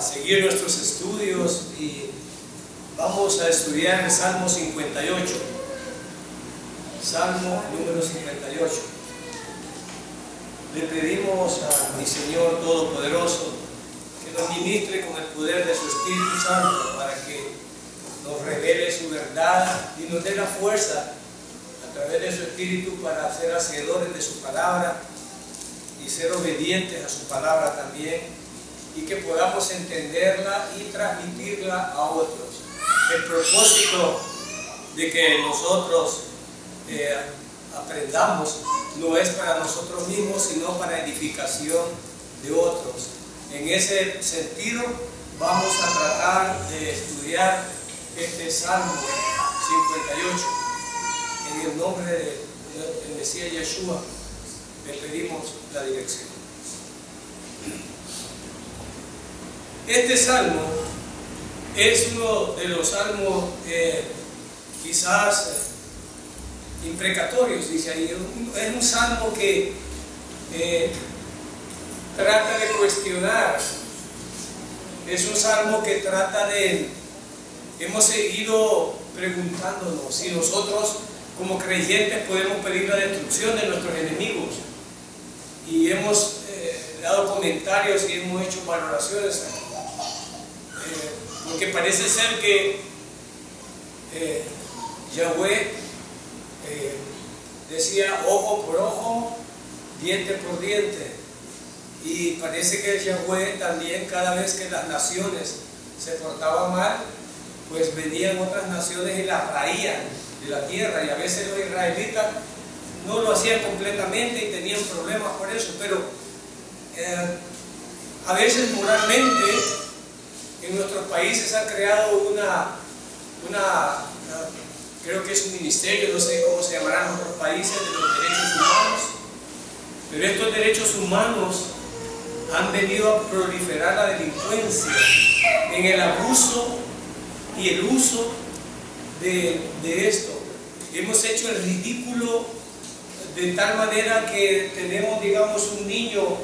seguir nuestros estudios y vamos a estudiar el Salmo 58. Salmo número 58. Le pedimos a mi Señor Todopoderoso que nos ministre con el poder de su Espíritu Santo para que nos revele su verdad y nos dé la fuerza a través de su Espíritu para ser hacedores de su palabra y ser obedientes a su palabra también, y que podamos entenderla y transmitirla a otros. El propósito de que nosotros aprendamos no es para nosotros mismos, sino para edificación de otros. En ese sentido vamos a tratar de estudiar este Salmo 58. En el nombre del Mesías Yeshua le pedimos la dirección. Este salmo es uno de los salmos quizás imprecatorios, dice ahí. Es un salmo que trata de cuestionar. Es un salmo que trata de... Hemos seguido preguntándonos si nosotros como creyentes podemos pedir la destrucción de nuestros enemigos. Y hemos dado comentarios y hemos hecho valoraciones porque parece ser que Yahweh decía ojo por ojo, diente por diente, y parece que Yahweh también, cada vez que las naciones se portaban mal, pues venían otras naciones y las raían de la tierra, y a veces los israelitas no lo hacían completamente y tenían problemas por eso, pero a veces moralmente en nuestros países ha creado creo que es un ministerio, no sé cómo se llamarán en otros países, de los derechos humanos, pero estos derechos humanos han venido a proliferar la delincuencia en el abuso y el uso de esto. Hemos hecho el ridículo de tal manera que tenemos, digamos, un niño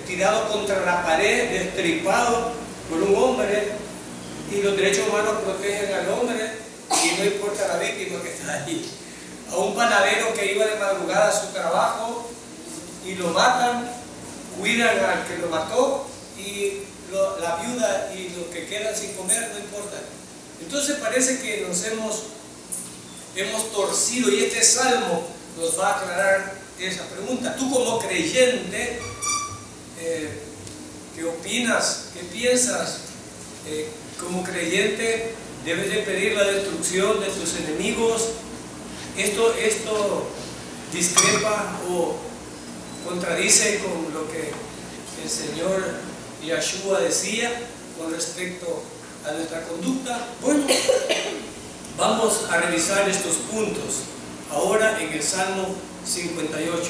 tirado contra la pared, destripado por un hombre, y los derechos humanos protegen al hombre y no importa la víctima que está allí. A un panadero que iba de madrugada a su trabajo y lo matan, cuidan al que lo mató, y la viuda y los que quedan sin comer no importa. Entonces parece que nos hemos torcido, y este salmo nos va a aclarar esa pregunta. Tú como creyente, ¿qué opinas? ¿Qué piensas? Como creyente debes de pedir la destrucción de tus enemigos. Esto discrepa o contradice con lo que el Señor Yeshua decía con respecto a nuestra conducta. Bueno, vamos a revisar estos puntos ahora en el Salmo 58.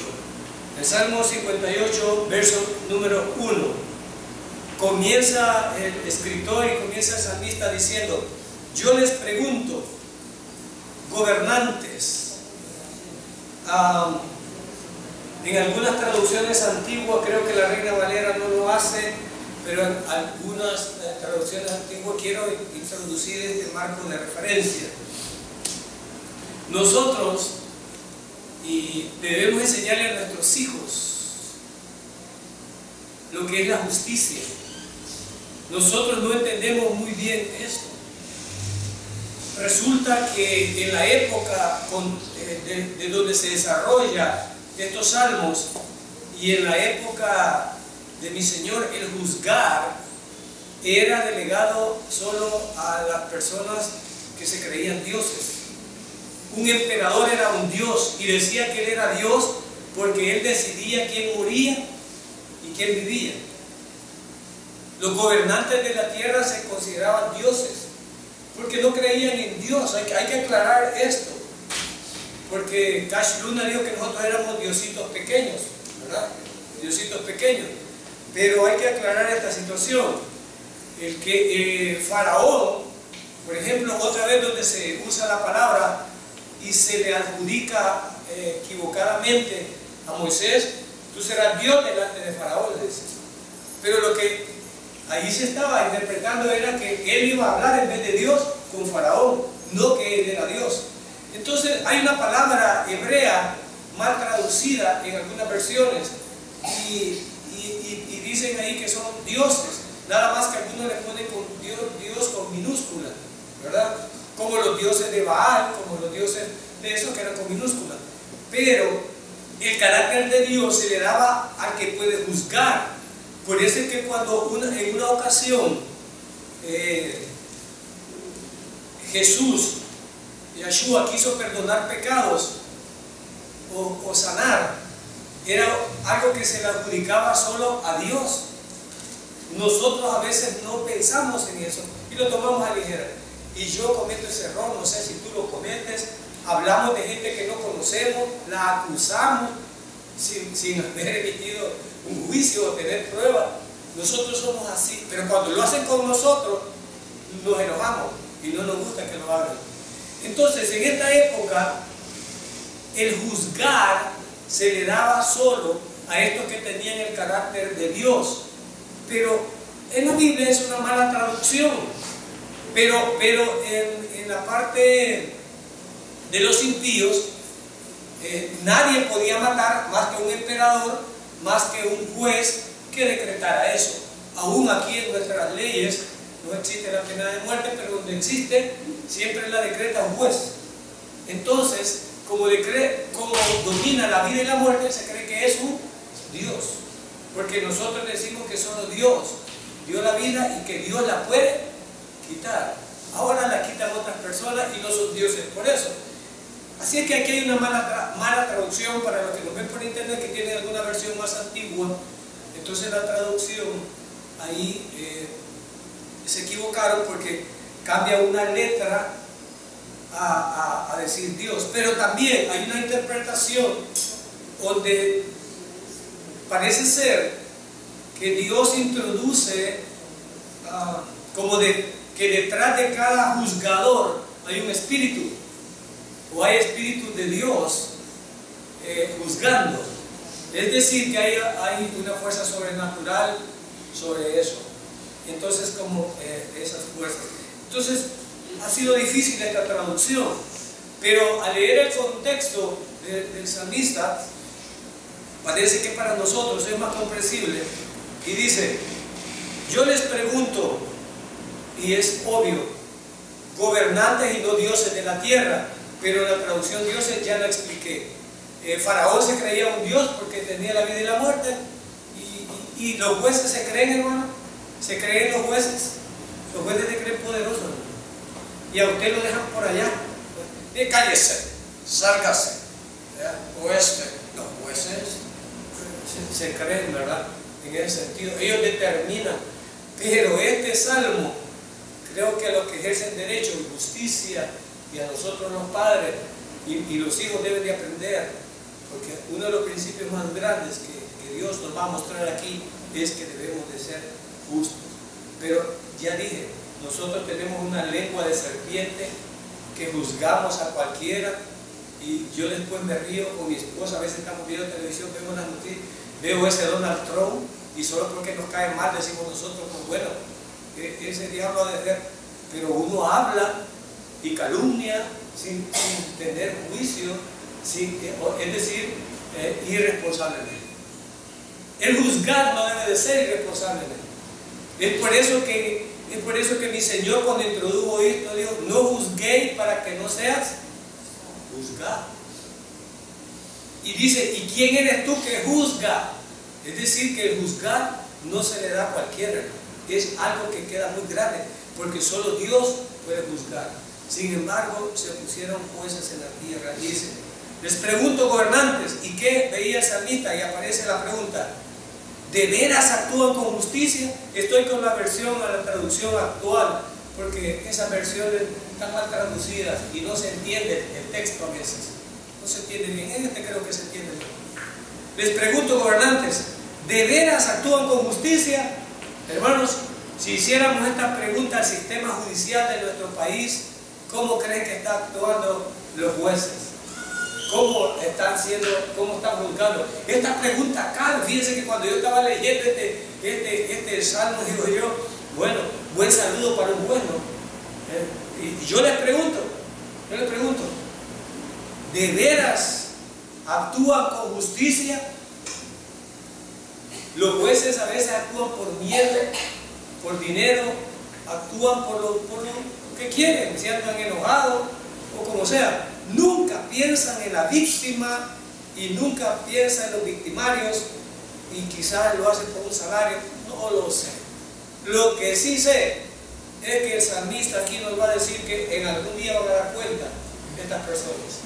El Salmo 58, verso número 1. Comienza el escritor y comienza el salmista diciendo: yo les pregunto, gobernantes. En algunas traducciones antiguas, creo que la Reina Valera no lo hace, pero en algunas traducciones antiguas quiero introducir este marco de referencia. Nosotros debemos enseñarle a nuestros hijos lo que es la justicia. Nosotros no entendemos muy bien esto. Resulta que en la época de donde se desarrolla estos salmos, y en la época de mi Señor, el juzgar era delegado solo a las personas que se creían dioses. Un emperador era un dios y decía que él era Dios porque él decidía quién moría y quién vivía. Los gobernantes de la tierra se consideraban dioses porque no creían en Dios. Hay que aclarar esto, porque Cash Luna dijo que nosotros éramos diositos pequeños, ¿verdad? Diositos pequeños. Pero hay que aclarar esta situación. El que Faraón, por ejemplo, otra vez donde se usa la palabra y se le adjudica equivocadamente a Moisés, tú serás Dios delante de Faraón, le dice. Pero lo que ahí se estaba interpretando era que él iba a hablar en vez de Dios con Faraón, no que él era Dios. Entonces hay una palabra hebrea mal traducida en algunas versiones y dicen ahí que son dioses, nada más que algunos le ponen con Dios con minúscula, ¿verdad? Como los dioses de Baal, como los dioses de eso que eran con minúscula. Pero el carácter de Dios se le daba al que puede juzgar. Por eso es que cuando en una ocasión Yeshua quiso perdonar pecados o sanar, era algo que se le adjudicaba solo a Dios. Nosotros a veces no pensamos en eso y lo tomamos a ligera. Y yo cometo ese error, no sé si tú lo cometes. Hablamos de gente que no conocemos, la acusamos sin haber emitido un juicio o tener pruebas. Nosotros somos así, pero cuando lo hacen con nosotros, nos enojamos y no nos gusta que lo hagan. Entonces, en esta época, el juzgar se le daba solo a estos que tenían el carácter de Dios. Pero en la Biblia es una mala traducción. Pero en la parte de los impíos, nadie podía matar más que un emperador, más que un juez que decretara eso. Aún aquí en nuestras leyes no existe la pena de muerte, pero donde existe siempre la decreta un juez. Entonces, como domina la vida y la muerte, se cree que es un Dios, porque nosotros decimos que solo Dios dio la vida y que Dios la puede quitar. Ahora la quitan otras personas y no son dioses por eso. Así es que aquí hay una mala traducción para los que nos ven por internet, que tienen alguna versión más antigua. Entonces la traducción ahí se equivocaron porque cambia una letra a decir Dios. Pero también hay una interpretación donde parece ser que Dios introduce que detrás de cada juzgador hay un espíritu, o hay espíritu de Dios juzgando. Es decir, que hay una fuerza sobrenatural sobre eso. Entonces, como esas fuerzas. Entonces, ha sido difícil esta traducción, pero al leer el contexto del salmista, parece que para nosotros es más comprensible. Y dice: yo les pregunto, y es obvio, gobernantes y no dioses de la tierra, pero la traducción dioses ya la expliqué. Faraón se creía un dios porque tenía la vida y la muerte, y los jueces se creen, hermano, se creen los jueces se creen poderosos, y a usted lo dejan por allá, cállese, sálgase, los jueces se creen, ¿verdad? En ese sentido, ellos determinan. Pero este salmo, creo que a los que ejercen derecho y justicia, y a nosotros los padres y los hijos deben de aprender, porque uno de los principios más grandes que Dios nos va a mostrar aquí es que debemos de ser justos. Pero ya dije, nosotros tenemos una lengua de serpiente que juzgamos a cualquiera, y yo después me río con mi esposa, a veces estamos viendo televisión, vemos las noticias, veo ese Donald Trump, y solo porque nos cae mal decimos nosotros, pues bueno, ese diablo ha de ser. Pero uno habla y calumnia sin tener juicio, es decir, irresponsablemente. El juzgar no debe de ser irresponsablemente. Es por eso que mi Señor, cuando introdujo esto, dijo: no juzguéis para que no seas juzgado. Y dice: ¿y quién eres tú que juzga? Es decir, que el juzgar no se le da a cualquiera, es algo que queda muy grande, porque solo Dios puede juzgar. Sin embargo, se pusieron jueces en la tierra. Y dice: les pregunto, gobernantes, ¿y qué veía el salmista? Y aparece la pregunta: ¿de veras actúan con justicia? Estoy con la traducción actual, porque esas versiones están mal traducidas y no se entiende el texto a veces. No se entiende bien. En este creo que se entiende bien. Les pregunto, gobernantes, ¿de veras actúan con justicia? Hermanos, si hiciéramos esta pregunta al sistema judicial de nuestro país, ¿cómo creen que están actuando los jueces? cómo están juzgando. Esta pregunta cabe. Fíjense que cuando yo estaba leyendo este salmo, digo yo, bueno, buen saludo para un bueno. Y yo les pregunto, ¿de veras actúan con justicia? Los jueces a veces actúan por miedo, por dinero, actúan por lo que quieren, si andan enojados o como sea. Nunca piensan en la víctima y nunca piensan en los victimarios, y quizás lo hacen por un salario, no lo sé. Lo que sí sé es que el salmista aquí nos va a decir que en algún día van a dar cuenta de estas personas.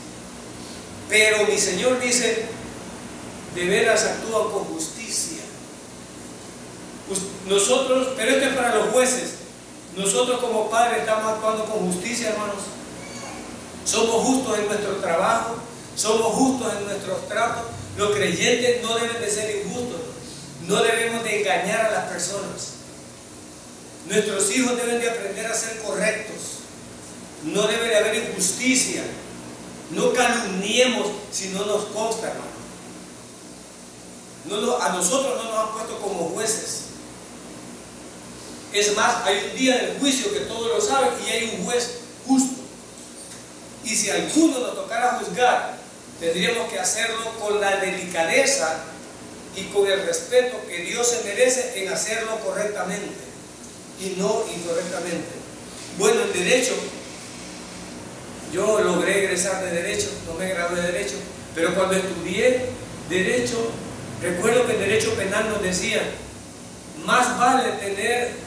Pero mi Señor dice, de veras actúan con justicia. Nosotros, pero esto es para los jueces, nosotros como padres estamos actuando con justicia, hermanos. Somos justos en nuestro trabajo, somos justos en nuestros tratos. Los creyentes no deben de ser injustos, no debemos de engañar a las personas. Nuestros hijos deben de aprender a ser correctos, no debe de haber injusticia, no calumniemos si no nos consta, hermano. A nosotros no nos han puesto como jueces. Es más, hay un día del juicio que todos lo saben y hay un juez justo. Y si a alguno nos tocara juzgar, tendríamos que hacerlo con la delicadeza y con el respeto que Dios se merece en hacerlo correctamente y no incorrectamente. Bueno, en derecho, yo logré egresar de derecho, no me gradué de derecho, pero cuando estudié derecho, recuerdo que en derecho penal nos decían, más vale tener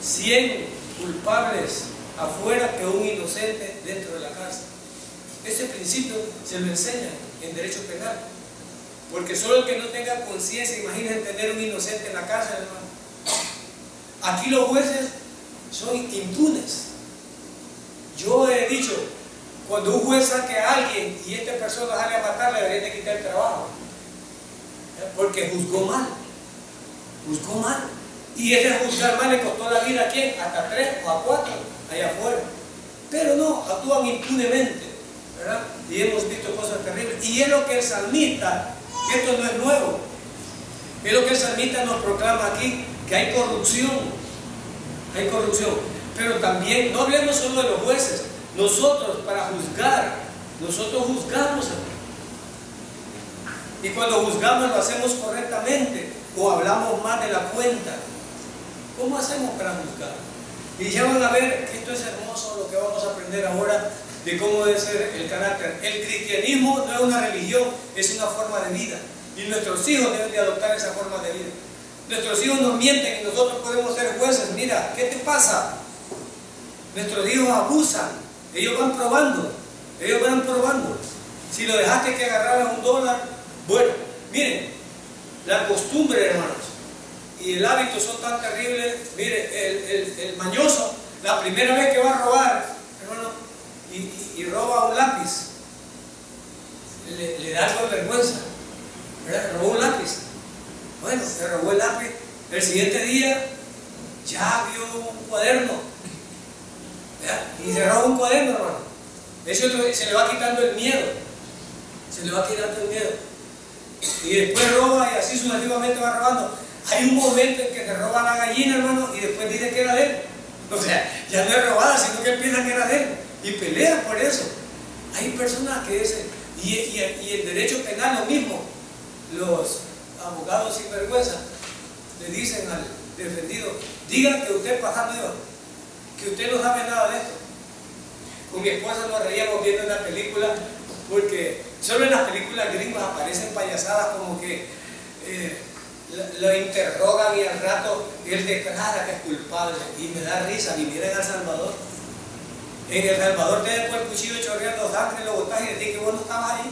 100 culpables afuera que un inocente dentro de la cárcel. Ese principio se lo enseñan en derecho penal, porque solo el que no tenga conciencia, imagínense tener un inocente en la cárcel, hermano. Aquí los jueces son impunes. Yo he dicho, cuando un juez saque a alguien y esta persona sale a matar, le deberían de quitar el trabajo, porque juzgó mal. Y ese juzgar mal le costó la vida a quién, hasta 3 o a 4 allá afuera. Pero no, actúan impunemente, ¿verdad? Y hemos visto cosas terribles. Y es lo que el salmista, esto no es nuevo, es lo que el salmista nos proclama aquí, que hay corrupción. Pero también, no hablemos solo de los jueces, nosotros para juzgar, nosotros juzgamos, y cuando juzgamos lo hacemos correctamente o hablamos más de la cuenta. ¿Cómo hacemos para juzgar? Y ya van a ver que esto es hermoso lo que vamos a aprender ahora de cómo debe ser el carácter. El cristianismo no es una religión, es una forma de vida, y nuestros hijos deben de adoptar esa forma de vida. Nuestros hijos nos mienten y nosotros podemos ser jueces. Mira, ¿qué te pasa? Nuestros hijos abusan, ellos van probando. Si lo dejaste que agarrara $1, bueno, miren, la costumbre, hermanos, y el hábito son tan terribles. Mire, el mañoso, la primera vez que va a robar, hermano, y roba un lápiz, le da algo de vergüenza, ¿verdad? Robó un lápiz. Bueno, se robó el lápiz. El siguiente día ya vio un cuaderno, ¿verdad? Y se roba un cuaderno, hermano. Ese otro se le va quitando el miedo. Y después roba y así sucesivamente va robando. Hay un momento en que se roba la gallina, hermano, y después dice que era de él. O sea, ya no es robada, sino que él piensa que era de él. Y pelea por eso. Hay personas que dicen, y el derecho penal lo mismo. Los abogados sin vergüenza le dicen al defendido, diga que usted es pasando, que usted no sabe nada de esto. Con mi esposa nos reíamos viendo una película, porque solo en las películas gringas aparecen payasadas como que lo interrogan y al rato él declara que es culpable, y me da risa. Y miren a El Salvador. En El Salvador te dejo el cuchillo chorreando sangre, lo botas y decís que vos no estabas ahí.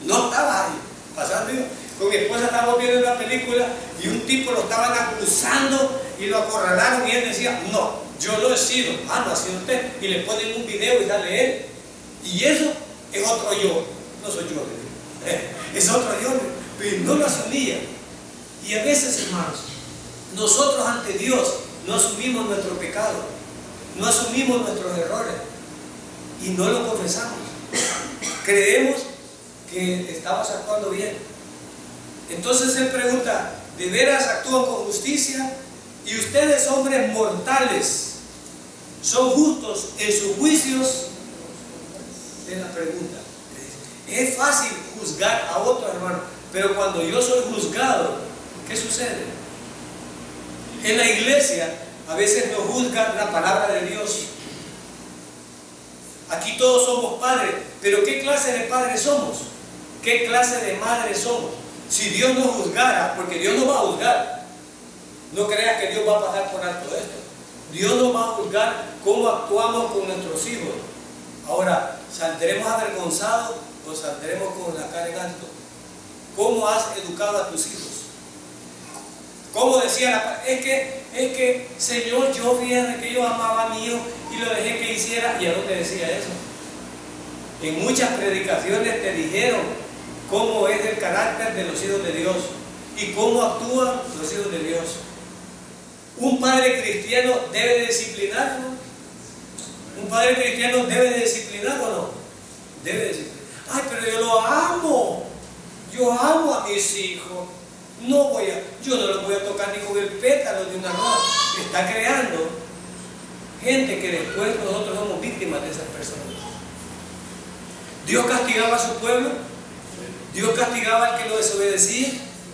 No estabas ahí, pasando yo. Con mi esposa estábamos viendo una película y un tipo lo estaban acusando y lo acorralaron y él decía, no, yo no he sido. Ah, no ha sido usted. Y le ponen un video y sale él. Y eso es otro yo. No soy yo. Es otro yo. Pero no lo asumía. Y a veces, hermanos, nosotros ante Dios no asumimos nuestro pecado, no asumimos nuestros errores y no lo confesamos. creemos que estamos actuando bien. Entonces él pregunta, ¿de veras actúan con justicia? Y ustedes, hombres mortales, ¿son justos en sus juicios? Es la pregunta. Es fácil juzgar a otro, hermano, pero cuando yo soy juzgado, ¿qué sucede? En la iglesia a veces nos juzga la palabra de Dios. Aquí todos somos padres, pero ¿qué clase de padres somos? ¿Qué clase de madres somos? Si Dios nos juzgara, porque Dios nos va a juzgar, no creas que Dios va a pasar por alto esto. Dios nos va a juzgar cómo actuamos con nuestros hijos. Ahora, ¿saldremos avergonzados o saldremos con la cara en alto? ¿Cómo has educado a tus hijos? ¿Cómo decía es que Señor, yo fíjate que yo amaba a mi hijo y lo dejé que hiciera? ¿Y a dónde decía eso? En muchas predicaciones te dijeron cómo es el carácter de los hijos de Dios y cómo actúan los hijos de Dios. Un padre cristiano debe disciplinar, ¿no? Un padre cristiano debe de disciplinar, ¿o no? Debe de disciplinar. Ay, pero yo lo amo. Yo amo a mis hijos. Yo no los voy a tocar ni con el pétalo de una rosa. Está creando gente que después nosotros somos víctimas de esas personas. Dios castigaba a su pueblo. Dios castigaba al que lo desobedecía.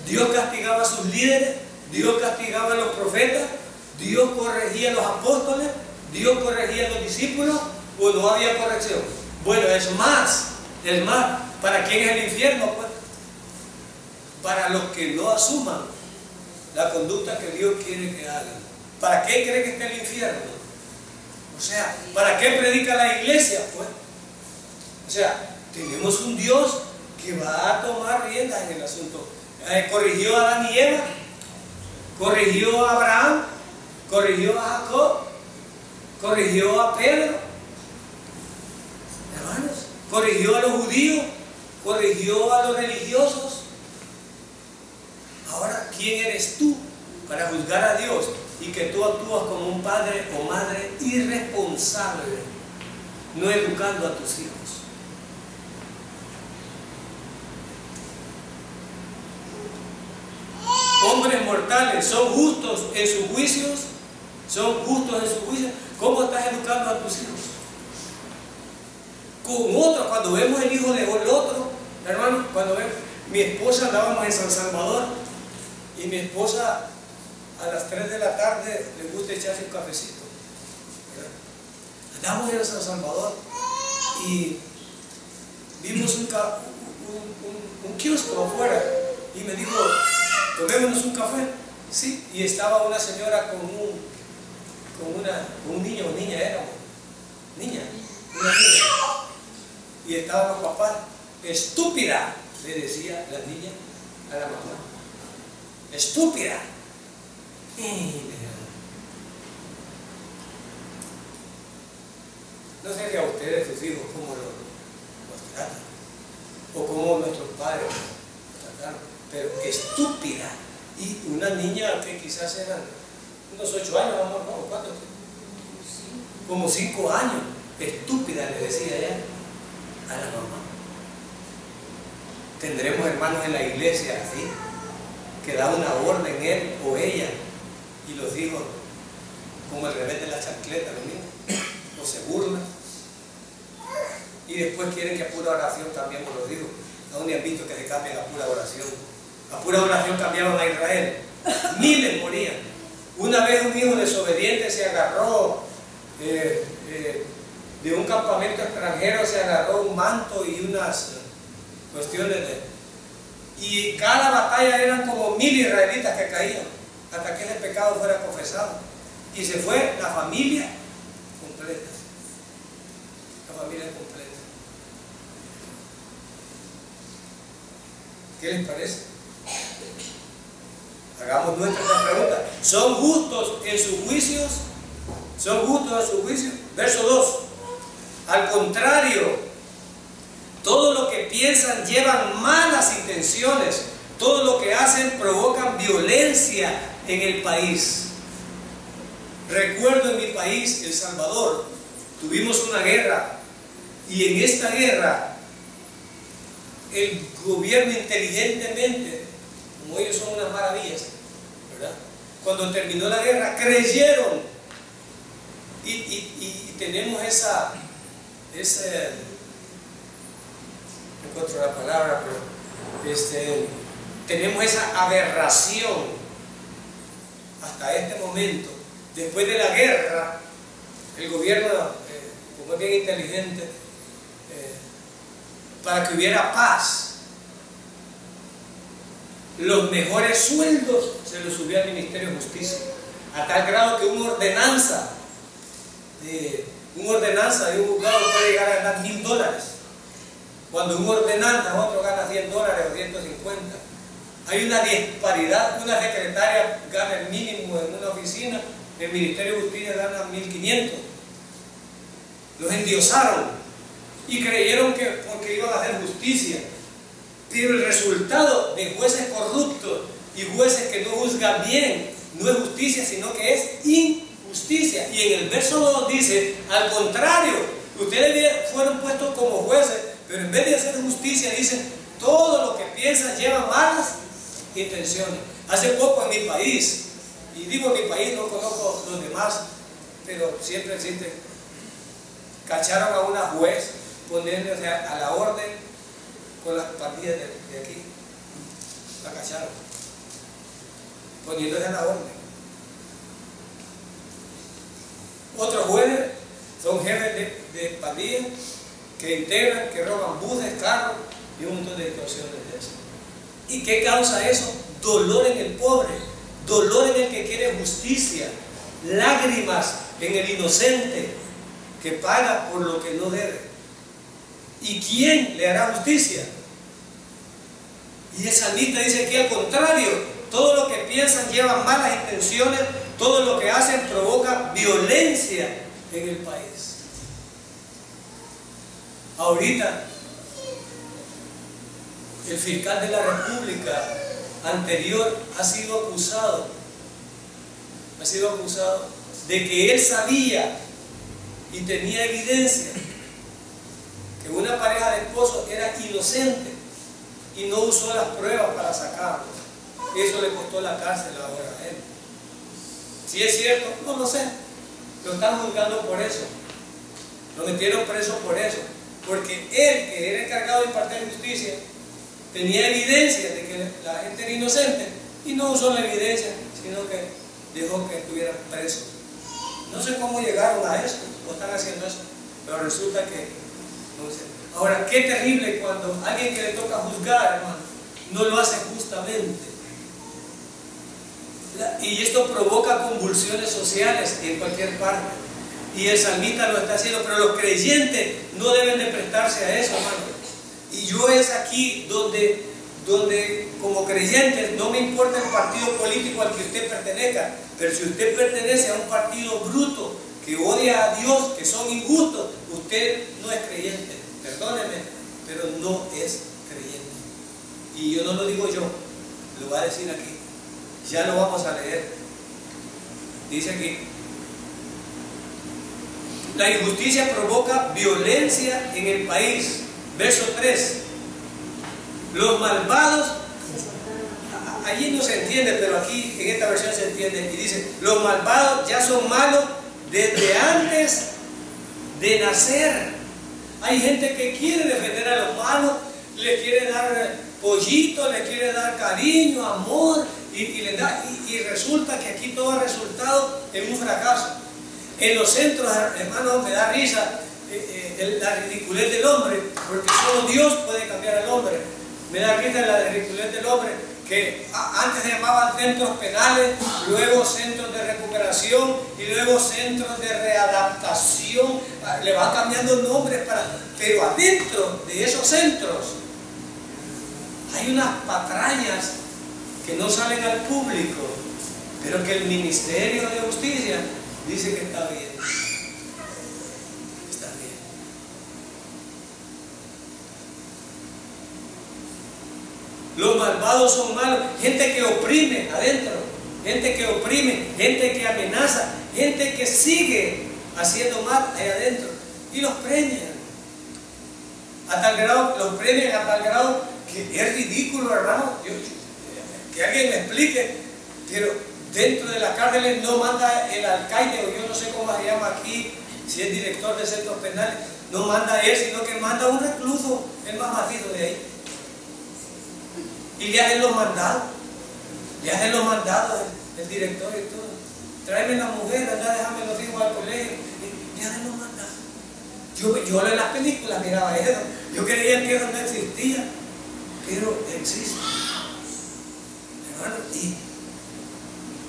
Dios castigaba a sus líderes. Dios castigaba a los profetas. Dios corregía a los apóstoles. Dios corregía a los discípulos. ¿O no había corrección? Bueno, es más. ¿Para quién es el infierno? Pues para los que no asuman la conducta que Dios quiere que hagan. ¿Para qué cree que está el infierno? O sea, ¿para qué predica la iglesia? Pues, o sea, tenemos un Dios que va a tomar riendas en el asunto. Corrigió a Adán y Eva, corrigió a Abraham, corrigió a Jacob, corrigió a Pedro, hermanos, corrigió a los judíos, corrigió a los religiosos. Ahora, ¿quién eres tú para juzgar a Dios y que tú actúas como un padre o madre irresponsable, no educando a tus hijos? Hombres mortales, ¿son justos en sus juicios? ¿Son justos en sus juicios? ¿Cómo estás educando a tus hijos? Con otros, cuando vemos el hijo del otro, hermano, cuando vemos, mi esposa, andábamos en San Salvador, y mi esposa a las 3 de la tarde le gusta echarse un cafecito, ¿verdad? Andamos en San Salvador y vimos un kiosco afuera y me dijo, tomémonos un café. Sí, y estaba una señora con un niño o niña, era una niña, y estaban los papás. Estúpida, le decía la niña a la mamá. Estúpida. No sé si a ustedes, sus hijos, cómo los tratan, o cómo nuestros padres los trataron, pero estúpida. Y una niña que quizás eran unos 8 años, amor, ¿no? ¿Cuántos? Como 5 años. Estúpida, le decía ella a la mamá. Tendremos hermanos en la iglesia así, que da una orden él o ella, y los hijos, como el revés de la chancleta, lo mismo, o se burlan, y después quieren que a pura oración cambiemos los hijos. Aún ni han visto que se cambien a pura oración. A pura oración cambiaron a Israel. Miles morían. Una vez un hijo desobediente se agarró de un campamento extranjero, se agarró un manto y unas cuestiones y cada batalla eran como 1000 israelitas que caían hasta que ese pecado fuera confesado, y se fue la familia completa. La familia completa. ¿Qué les parece? Hagamos nuestra pregunta. ¿Son justos en sus juicios? ¿Son justos en sus juicios? Verso 2. Al contrario, todo lo que piensan llevan malas intenciones. Todo lo que hacen provocan violencia en el país. Recuerdo en mi país, El Salvador, tuvimos una guerra, y en esta guerra el gobierno inteligentemente, como ellos son unas maravillas, ¿verdad? Cuando terminó la guerra, creyeron y tenemos no encuentro la palabra, pero tenemos esa aberración hasta este momento. Después de la guerra, el gobierno, como es bien inteligente, para que hubiera paz, los mejores sueldos se los subió al Ministerio de Justicia, a tal grado que una ordenanza de un juzgado puede llegar a ganar $1000, cuando un ordenante otro gana $100 o 150. Hay una disparidad. Una secretaria gana el mínimo en una oficina, el Ministerio de Justicia gana 1500. Los endiosaron y creyeron que porque iban a hacer justicia, pero el resultado de jueces corruptos y jueces que no juzgan bien no es justicia, sino que es injusticia. Y en el verso 2 dice, al contrario, ustedes fueron puestos como jueces, pero en vez de hacer justicia, dicen, todo lo que piensan lleva malas intenciones. Hace poco en mi país, y digo en mi país, no conozco los demás, pero siempre existe, cacharon a una juez poniéndose a la orden con las pandillas de aquí. La cacharon, poniéndose a la orden. Otros jueces son jefes de pandillas que integran, que roban buses, carros y un montón de situaciones de eso. ¿Y qué causa eso? Dolor en el pobre, dolor en el que quiere justicia, lágrimas en el inocente que paga por lo que no debe. ¿Y quién le hará justicia? Y el salmista dice que al contrario, todo lo que piensan llevan malas intenciones, todo lo que hacen provoca violencia en el país. Ahorita, el fiscal de la República anterior ha sido acusado de que él sabía y tenía evidencia que una pareja de esposos era inocente y no usó las pruebas para sacarlo. Eso le costó la cárcel ahora a él. Si es cierto, no lo sé. Lo están juzgando por eso. Lo metieron preso por eso. Porque él, que era encargado de impartir justicia, tenía evidencia de que la gente era inocente y no usó la evidencia, sino que dejó que estuvieran presos. No sé cómo llegaron a eso, o están haciendo eso, pero resulta que no sé. Ahora, qué terrible cuando alguien que le toca juzgar, hermano, no lo hace justamente. Y esto provoca convulsiones sociales en cualquier parte. Y el salmista lo está haciendo, pero los creyentes no deben de prestarse a eso, hermano. Y yo es aquí donde como creyentes, no me importa el partido político al que usted pertenezca, pero si usted pertenece a un partido bruto, que odia a Dios, que son injustos, usted no es creyente. Perdóneme, pero no es creyente. Y yo no lo digo yo, lo va a decir aquí. Ya lo vamos a leer. Dice aquí, la injusticia provoca violencia en el país. Verso 3. Los malvados, allí no se entiende, pero aquí en esta versión se entiende. Y dice, los malvados ya son malos desde antes de nacer. Hay gente que quiere defender a los malos, les quiere dar pollito, les quiere dar cariño, amor, y resulta que aquí todo ha resultado en un fracaso. En los centros, hermanos, me da risa la ridiculez del hombre, porque solo Dios puede cambiar al hombre. Me da risa la ridiculez del hombre, que antes se llamaban centros penales, luego centros de recuperación y luego centros de readaptación. Le van cambiando nombres pero adentro de esos centros hay unas patrañas que no salen al público, pero que el Ministerio de Justicia dice que está bien. Está bien. Los malvados son malos, gente que oprime adentro, gente que oprime, gente que amenaza, gente que sigue haciendo mal ahí adentro y los premian. a tal grado, los premian a tal grado que es ridículo, hermano. Que alguien me explique, pero dentro de las cárceles no manda el alcaide, o yo no sé cómo se llama aquí, si es director de centros penales, no manda él, sino que manda un recluso, el más macizo de ahí. Y le hacen los mandados, el director y todo. Tráeme la mujer, anda, déjame los hijos al colegio. Le hacen los mandados. Yo en las películas miraba eso, yo creía que eso no existía, pero existe. Hermano, y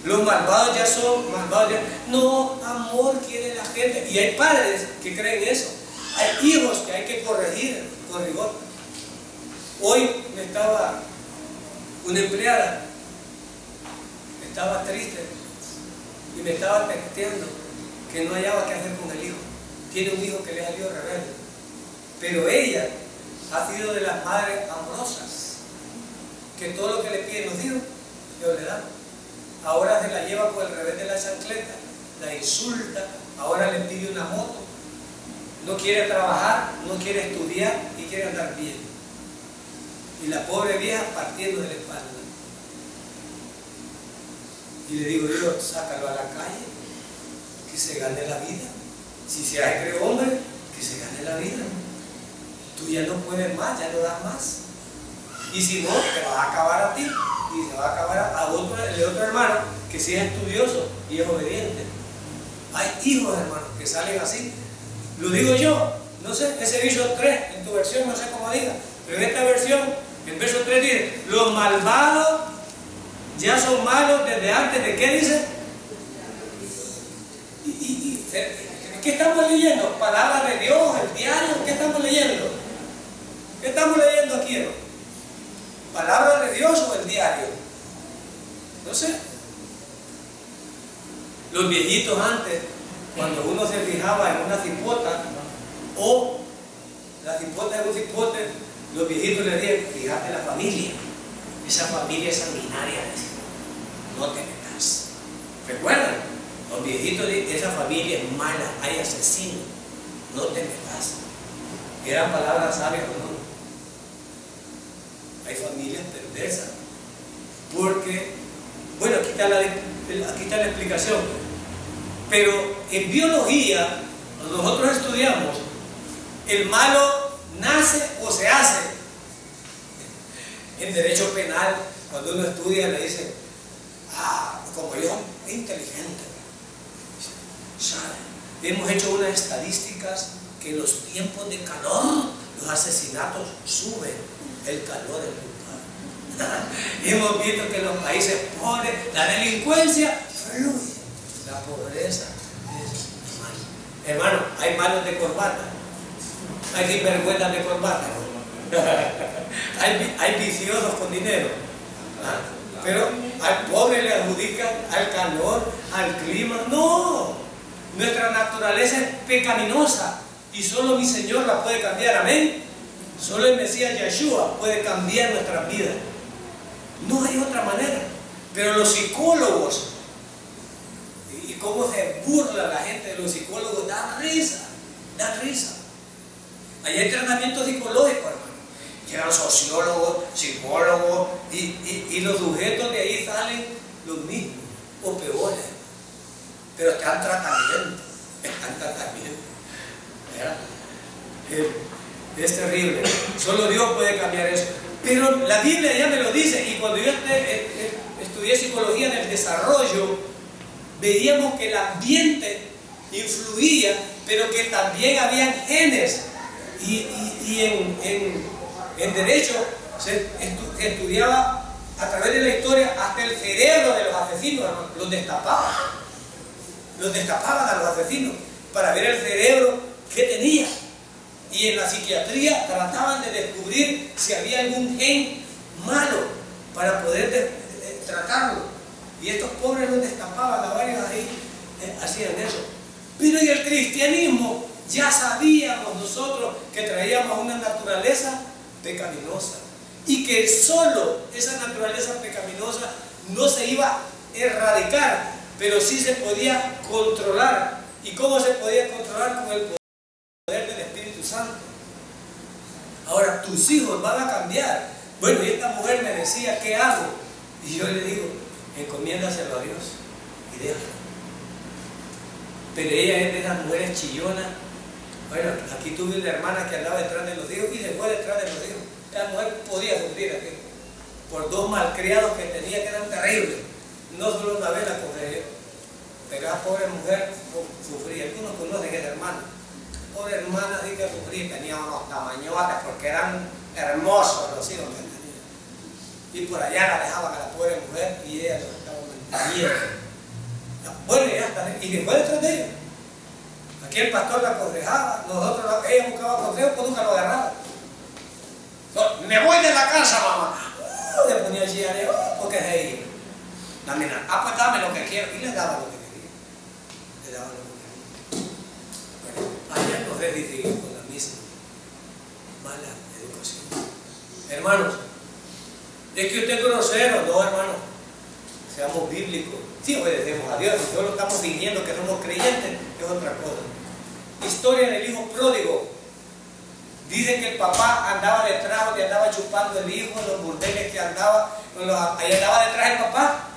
los malvados ya son malvados. No, amor quiere la gente. Y hay padres que creen eso. Hay hijos que hay que corregir con rigor. Hoy me estaba una empleada, estaba triste y me estaba texteando que no hallaba qué hacer con el hijo. Tiene un hijo que le ha salido rebelde. Pero ella ha sido de las madres amorosas, que todo lo que le piden los hijos, Dios le da. Ahora se la lleva por el revés de la chancleta, la insulta, ahora le pide una moto, no quiere trabajar, no quiere estudiar y quiere andar bien. Y la pobre vieja partiendo de la espalda. Y le digo yo, sácalo a la calle, que se gane la vida. Si se hace hombre, que se gane la vida. Tú ya no puedes más, ya no das más. Y si no, te vas a acabar a ti. Y se va a acabar a el otro hermano que sí es estudioso y es obediente. Hay hijos, hermanos, que salen así. Lo digo yo, no sé, ese verso 3, en tu versión no sé cómo diga, pero en esta versión, el verso 3 dice, los malvados ya son malos desde antes de qué dice. ¿Qué estamos leyendo? Palabra de Dios, el diario, ¿qué estamos leyendo? ¿Qué estamos leyendo aquí, hermano? ¿Palabra de Dios o el diario? No sé. Los viejitos antes, cuando uno se fijaba en una cipota o la cipota de un cipote, los viejitos le decían, fíjate la familia, esa familia es sanguinaria, no te metas. ¿Recuerdan? Los viejitos de esa familia es mala, hay asesinos, no te metas. Eran palabras sabias o no. Hay familias perversas, porque, bueno, aquí está la explicación, pero en biología, cuando nosotros estudiamos, el malo nace o se hace. En derecho penal, cuando uno estudia, le dicen, como yo, es inteligente, ¿sabe? Hemos hecho unas estadísticas que en los tiempos de calor, los asesinatos suben. El calor del culpable. Hemos visto que en los países pobres la delincuencia fluye, la pobreza es mala. Hermano, hay malos de corbata, hay sinvergüenzas de corbata, hay viciosos con dinero, pero al pobre le adjudican al calor, al clima. No, nuestra naturaleza es pecaminosa y solo mi Señor la puede cambiar. Amén. Solo el Mesías Yeshua puede cambiar nuestras vidas. No hay otra manera. Pero los psicólogos, y cómo se burla la gente de los psicólogos, da risa, da risa. Ahí hay tratamiento psicológico, hermano. Llegan sociólogos, psicólogos, y los sujetos de ahí salen los mismos, o peores. Pero están en tratamiento, ¿verdad? Es terrible. Solo Dios puede cambiar eso. Pero la Biblia ya me lo dice. Y cuando yo estudié psicología en el desarrollo, veíamos que el ambiente influía, pero que también habían genes. Y en derecho se estudiaba a través de la historia hasta el cerebro de los asesinos, hermano. Los destapaban. Los destapaban a los asesinos para ver el cerebro que tenía. Y en la psiquiatría trataban de descubrir si había algún gen malo para poder tratarlo. Y estos pobres los destapaban, a varios ahí hacían eso. Pero en el cristianismo ya sabíamos nosotros que traíamos una naturaleza pecaminosa. Y que solo esa naturaleza pecaminosa no se iba a erradicar, pero sí se podía controlar. ¿Y cómo se podía controlar? Con el poder del Espíritu Santo. tus hijos van a cambiar. Bueno, y esta mujer me decía, ¿qué hago? Y yo le digo, encomiéndaselo a Dios y déjalo. Pero ella es de esas mujeres chillonas. Bueno, aquí tuve una hermana que andaba detrás de los hijos y se fue detrás de los hijos. Esa mujer podía sufrir aquí por dos malcriados que tenía que eran terribles. No solo una vez la cogeré, pero esa pobre mujer sufría. Tú no conoces a esa hermana. Pobre hermana sí que sufría, tenía unos tamañotes porque eran hermosos los hijos que tenía. Y por allá la dejaban a la pobre mujer y ella se estaba manteniendo. Bueno, y después detrás de ella. Aquí el pastor la aconsejaba, ella buscaba consejo, pues nunca lo agarraba. Me voy de la casa, mamá. Le ponía allí, porque es ella. Dame nada. Pues dame lo que quiero. Y le daba lo que quería. Le daba lo que quería. Bueno, allá nos seguir con la misma mala educación. Hermanos, es que usted es grosero. No, hermano. Seamos bíblicos. Sí obedecemos a Dios. Si solo estamos fingiendo que somos creyentes, es otra cosa. Historia del hijo pródigo. Dice que el papá andaba detrás, donde andaba chupando el hijo, en los burdeles que andaba, ahí andaba detrás el papá.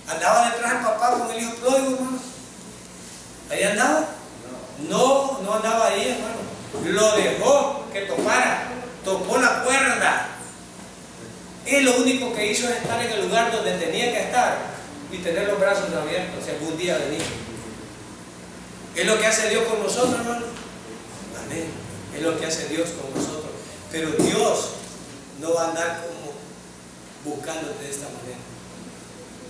Andaba detrás el papá con el hijo pródigo, hermano. Ahí andaba. No andaba ahí, hermano. Lo dejó que topara. Topó la cuerda. Él lo único que hizo es estar en el lugar donde tenía que estar y tener los brazos abiertos si algún día venía. Es lo que hace Dios con nosotros, hermano. Amén. Es lo que hace Dios con nosotros. Pero Dios no va a andar como buscándote de esta manera.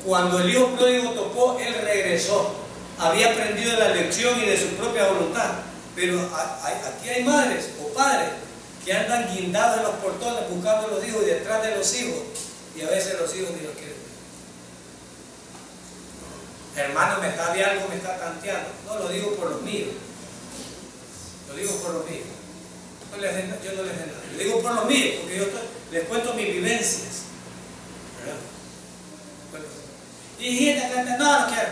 Cuando el hijo pródigo topó, él regresó. Había aprendido la lección y de su propia voluntad. Pero aquí hay madres o padres que andan guindados en los portones buscando a los hijos y detrás de los hijos. Y a veces los hijos ni los quieren ver. Hermano, me está de algo, me está tanteando. No lo digo por los míos. Lo digo por los míos. Yo no les sé nada. Lo digo por los míos, porque yo les cuento mis vivencias. ¿Verdad? Bueno. Y gente canta, no quiero.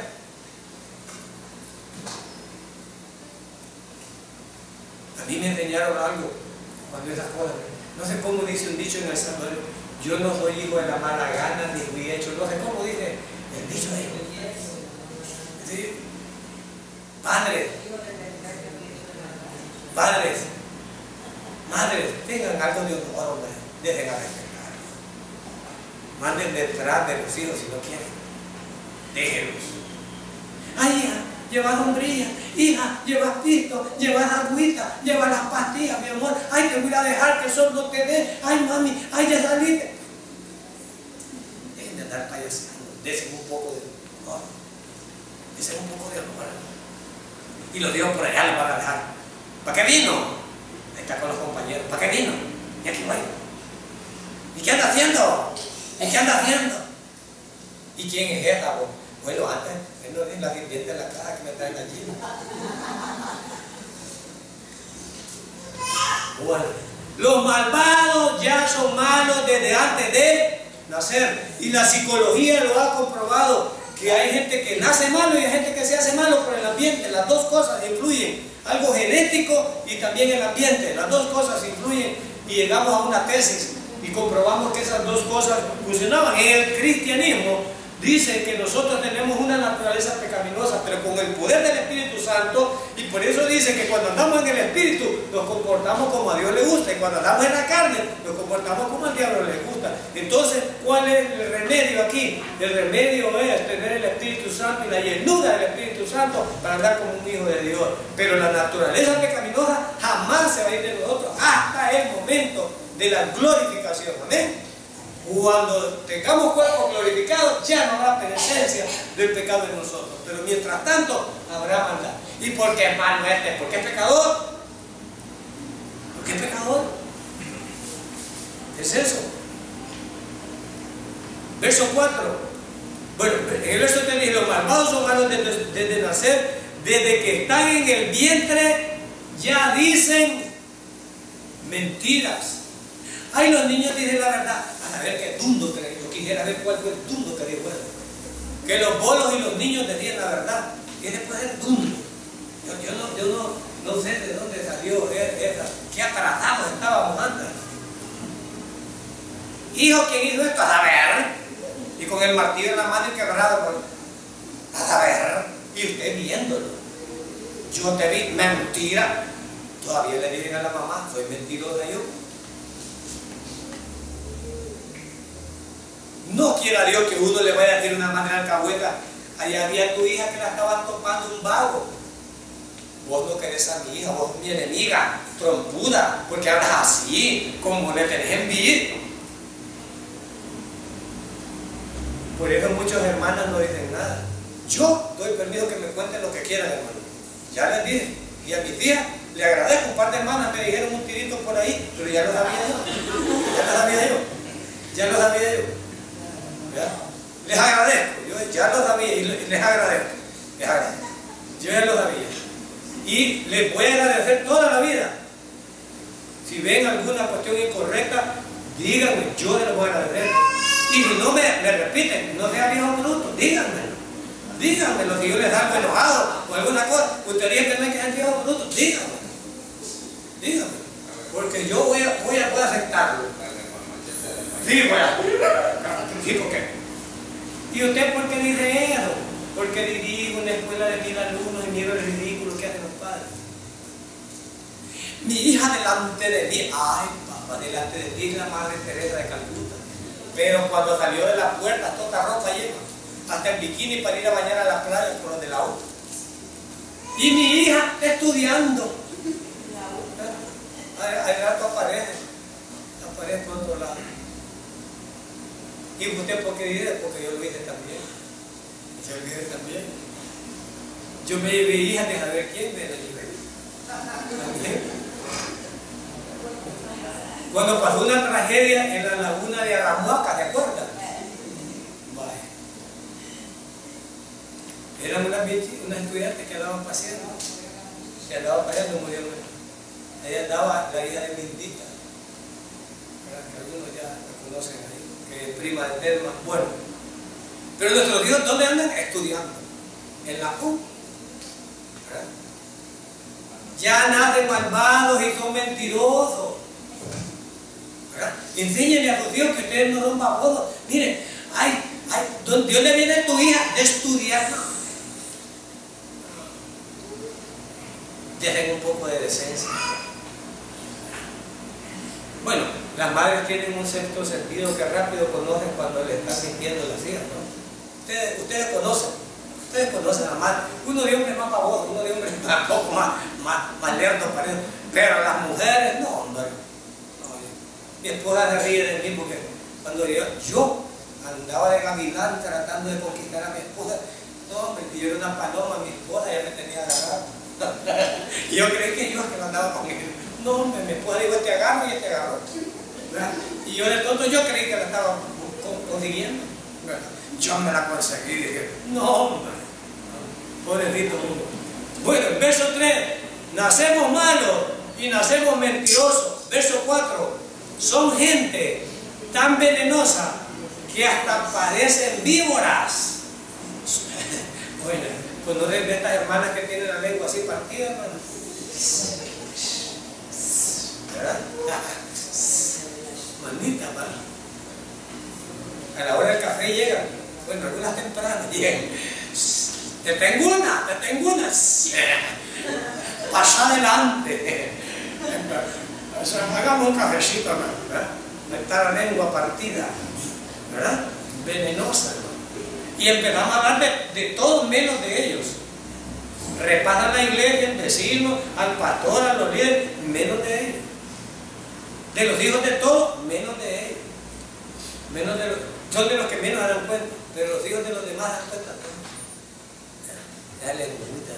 A mí me enseñaron algo cuando esas cosas. No sé cómo dice un dicho en El Salvador. Yo no soy hijo de la mala gana, ni fui hecho. No sé cómo dice el dicho de ellos. ¿Sí? Padres, madres, tengan algo de honor, hombre. Dejen a respetar. Manden detrás de los hijos si no quieren. Déjenlos. Ay, hija, llevas sombrilla. Hija, llevas pisto, llevas agüita, llevas las pastillas, mi amor. Ay, te voy a dejar que el sol no te dé. Ay, mami, ay, ya saliste. Dejen de andar payaseando. Dejen un poco de honor. Dejen un poco de honor. Y los dios por allá les van a dejar. ¿Para qué vino? Ahí está con los compañeros. ¿Para qué vino? Y aquí voy. ¿Y qué anda haciendo? ¿Y qué anda haciendo? ¿Y quién es esta? Bueno, antes, él no es la sirvienta de la casa que me traen allí. Bueno, los malvados ya son malos desde antes de nacer. Y la psicología lo ha comprobado. Que hay gente que nace malo y hay gente que se hace malo por el ambiente. Las dos cosas influyen. Algo genético y también el ambiente. Las dos cosas influyen y llegamos a una tesis y comprobamos que esas dos cosas funcionaban. En el cristianismo dice que nosotros tenemos una naturaleza pecaminosa, pero con el poder del Espíritu Santo, y por eso dice que cuando andamos en el Espíritu nos comportamos como a Dios le gusta, y cuando andamos en la carne nos comportamos como al diablo le gusta. Entonces, ¿cuál es el remedio aquí? El remedio es tener el Espíritu Santo y la llenura del Espíritu Santo para andar como un hijo de Dios. Pero la naturaleza pecaminosa jamás se va a ir de nosotros hasta el momento de la glorificación. Amén. Cuando tengamos cuerpo glorificado, ya no habrá presencia del pecado en nosotros. Pero mientras tanto, habrá maldad. ¿Y por qué es malo este? ¿Por qué es pecador? ¿Por qué es pecador? Es eso. Verso 4. Bueno, en el verso 3 dice: los malvados son malos desde nacer, desde que están en el vientre, ya dicen mentiras. Ay, los niños dicen la verdad. A ver qué tundo que yo quisiera ver cuál fue el tundo que dijo él. Que los bolos y los niños decían la verdad. Y después el tundo. Yo no sé de dónde salió esa. Qué atrasados estábamos antes. hijo, ¿quién hizo esto? A saber. Y con el martillo en la mano y quebrado, a saber. Y usted viéndolo. Yo te vi, mentira. Todavía le dicen a la mamá, soy mentirosa yo. No quiera Dios que uno le vaya a decir una madre alcahueta, allá había tu hija que la estaban topando un vago. Vos no querés a mi hija, vos mi enemiga, trompuda, porque hablas así, como le tenés envidia. Por eso muchos hermanos no dicen nada. Yo doy permiso que me cuenten lo que quieran, hermano. Ya les dije, y a mis hijas le agradezco. Un par de hermanas me dijeron un tirito por ahí, pero ya lo sabía yo. Ya lo sabía yo. Ya lo sabía yo. ¿Ya? Les agradezco, yo ya lo sabía y les agradezco. Les agradezco. Yo ya lo sabía. Y les voy a agradecer toda la vida. Si ven alguna cuestión incorrecta, díganme, yo les voy a agradecer. Y si no me repiten, no sea viejo bruto, díganmelo. Díganmelo, si yo les hago enojado o alguna cosa, ustedes que no hay que ser viejo bruto, díganmelo. Díganmelo. Porque yo voy a aceptarlo. Sí, sí, ¿por qué? ¿Y usted por qué dice eso? Porque dirijo una escuela de 1000 alumnos y miro el ridículo que hacen los padres. Mi hija delante de mí, ay papá, delante de ti es la Madre Teresa de Calcuta. Pero cuando salió de la puerta, toda ropa lleva, hasta el bikini para ir a bañar a la playa por donde la auto. Y mi hija está estudiando. Al rato aparece por otro lado. ¿Y usted por qué dice? Porque yo lo hice también. Yo lo hice también. Yo me llevé hijas de saber quién me la llevé. También. Cuando pasó una tragedia en la laguna de Aramuaca, ¿te acuerdas? Vaya. Eran unas estudiantes que andaban paseando. Que andaban paseando, murió. Ella andaba la hija de Mindita. Que algunos ya la conocen ahí. Que es prima de Telma. Bueno. Pero nuestros hijos, ¿dónde andan? Estudiando. En la U. ¿Verdad? Ya nacen malvados y son mentirosos. ¿Verdad? Enséñenle a sus hijos que ustedes no son babosos. Miren, Dios le viene a tu hija de estudiar. Dejen un poco de decencia. Bueno, las madres tienen un sexto sentido que rápido conocen cuando le están mintiendo las hijas, ¿no? Ustedes conocen a madre. Uno de hombres más baboso, uno de hombres un poco más lerdo, parece. Pero las mujeres, no, hombre. Mi esposa se ríe de mí porque cuando yo andaba de gavilán tratando de conquistar a mi esposa, no, hombre, yo era una paloma, mi esposa ya me tenía agarrado. Y yo creí que yo andaba con él. No, hombre, mi esposa dijo, te agarro y te agarro. Y yo de tonto, yo creí que la estaba consiguiendo. Yo me la conseguí y dije, no, hombre, pobrecito mundo. Bueno, el verso 3, nacemos malos y nacemos mentirosos. Verso 4, son gente tan venenosa que hasta parecen víboras. Bueno, cuando ven estas hermanas que tienen la lengua así partida, hermano. ¿Verdad? Manita, hermano. A la hora del café llegan. Bueno, algunas tempranas llegan. Te tengo una. Pasa adelante. O sea, hagamos un cafecito, ¿verdad? Está la lengua partida, ¿verdad? Venenosa, ¿no? Y empezamos a hablar de todo menos de ellos. Repasan la iglesia, el vecino, al pastor, a los líderes, menos de ellos. De los hijos de todos, menos de ellos. Son de los que menos se dan cuenta, pero los hijos de los demás dan cuenta. Dale gusta.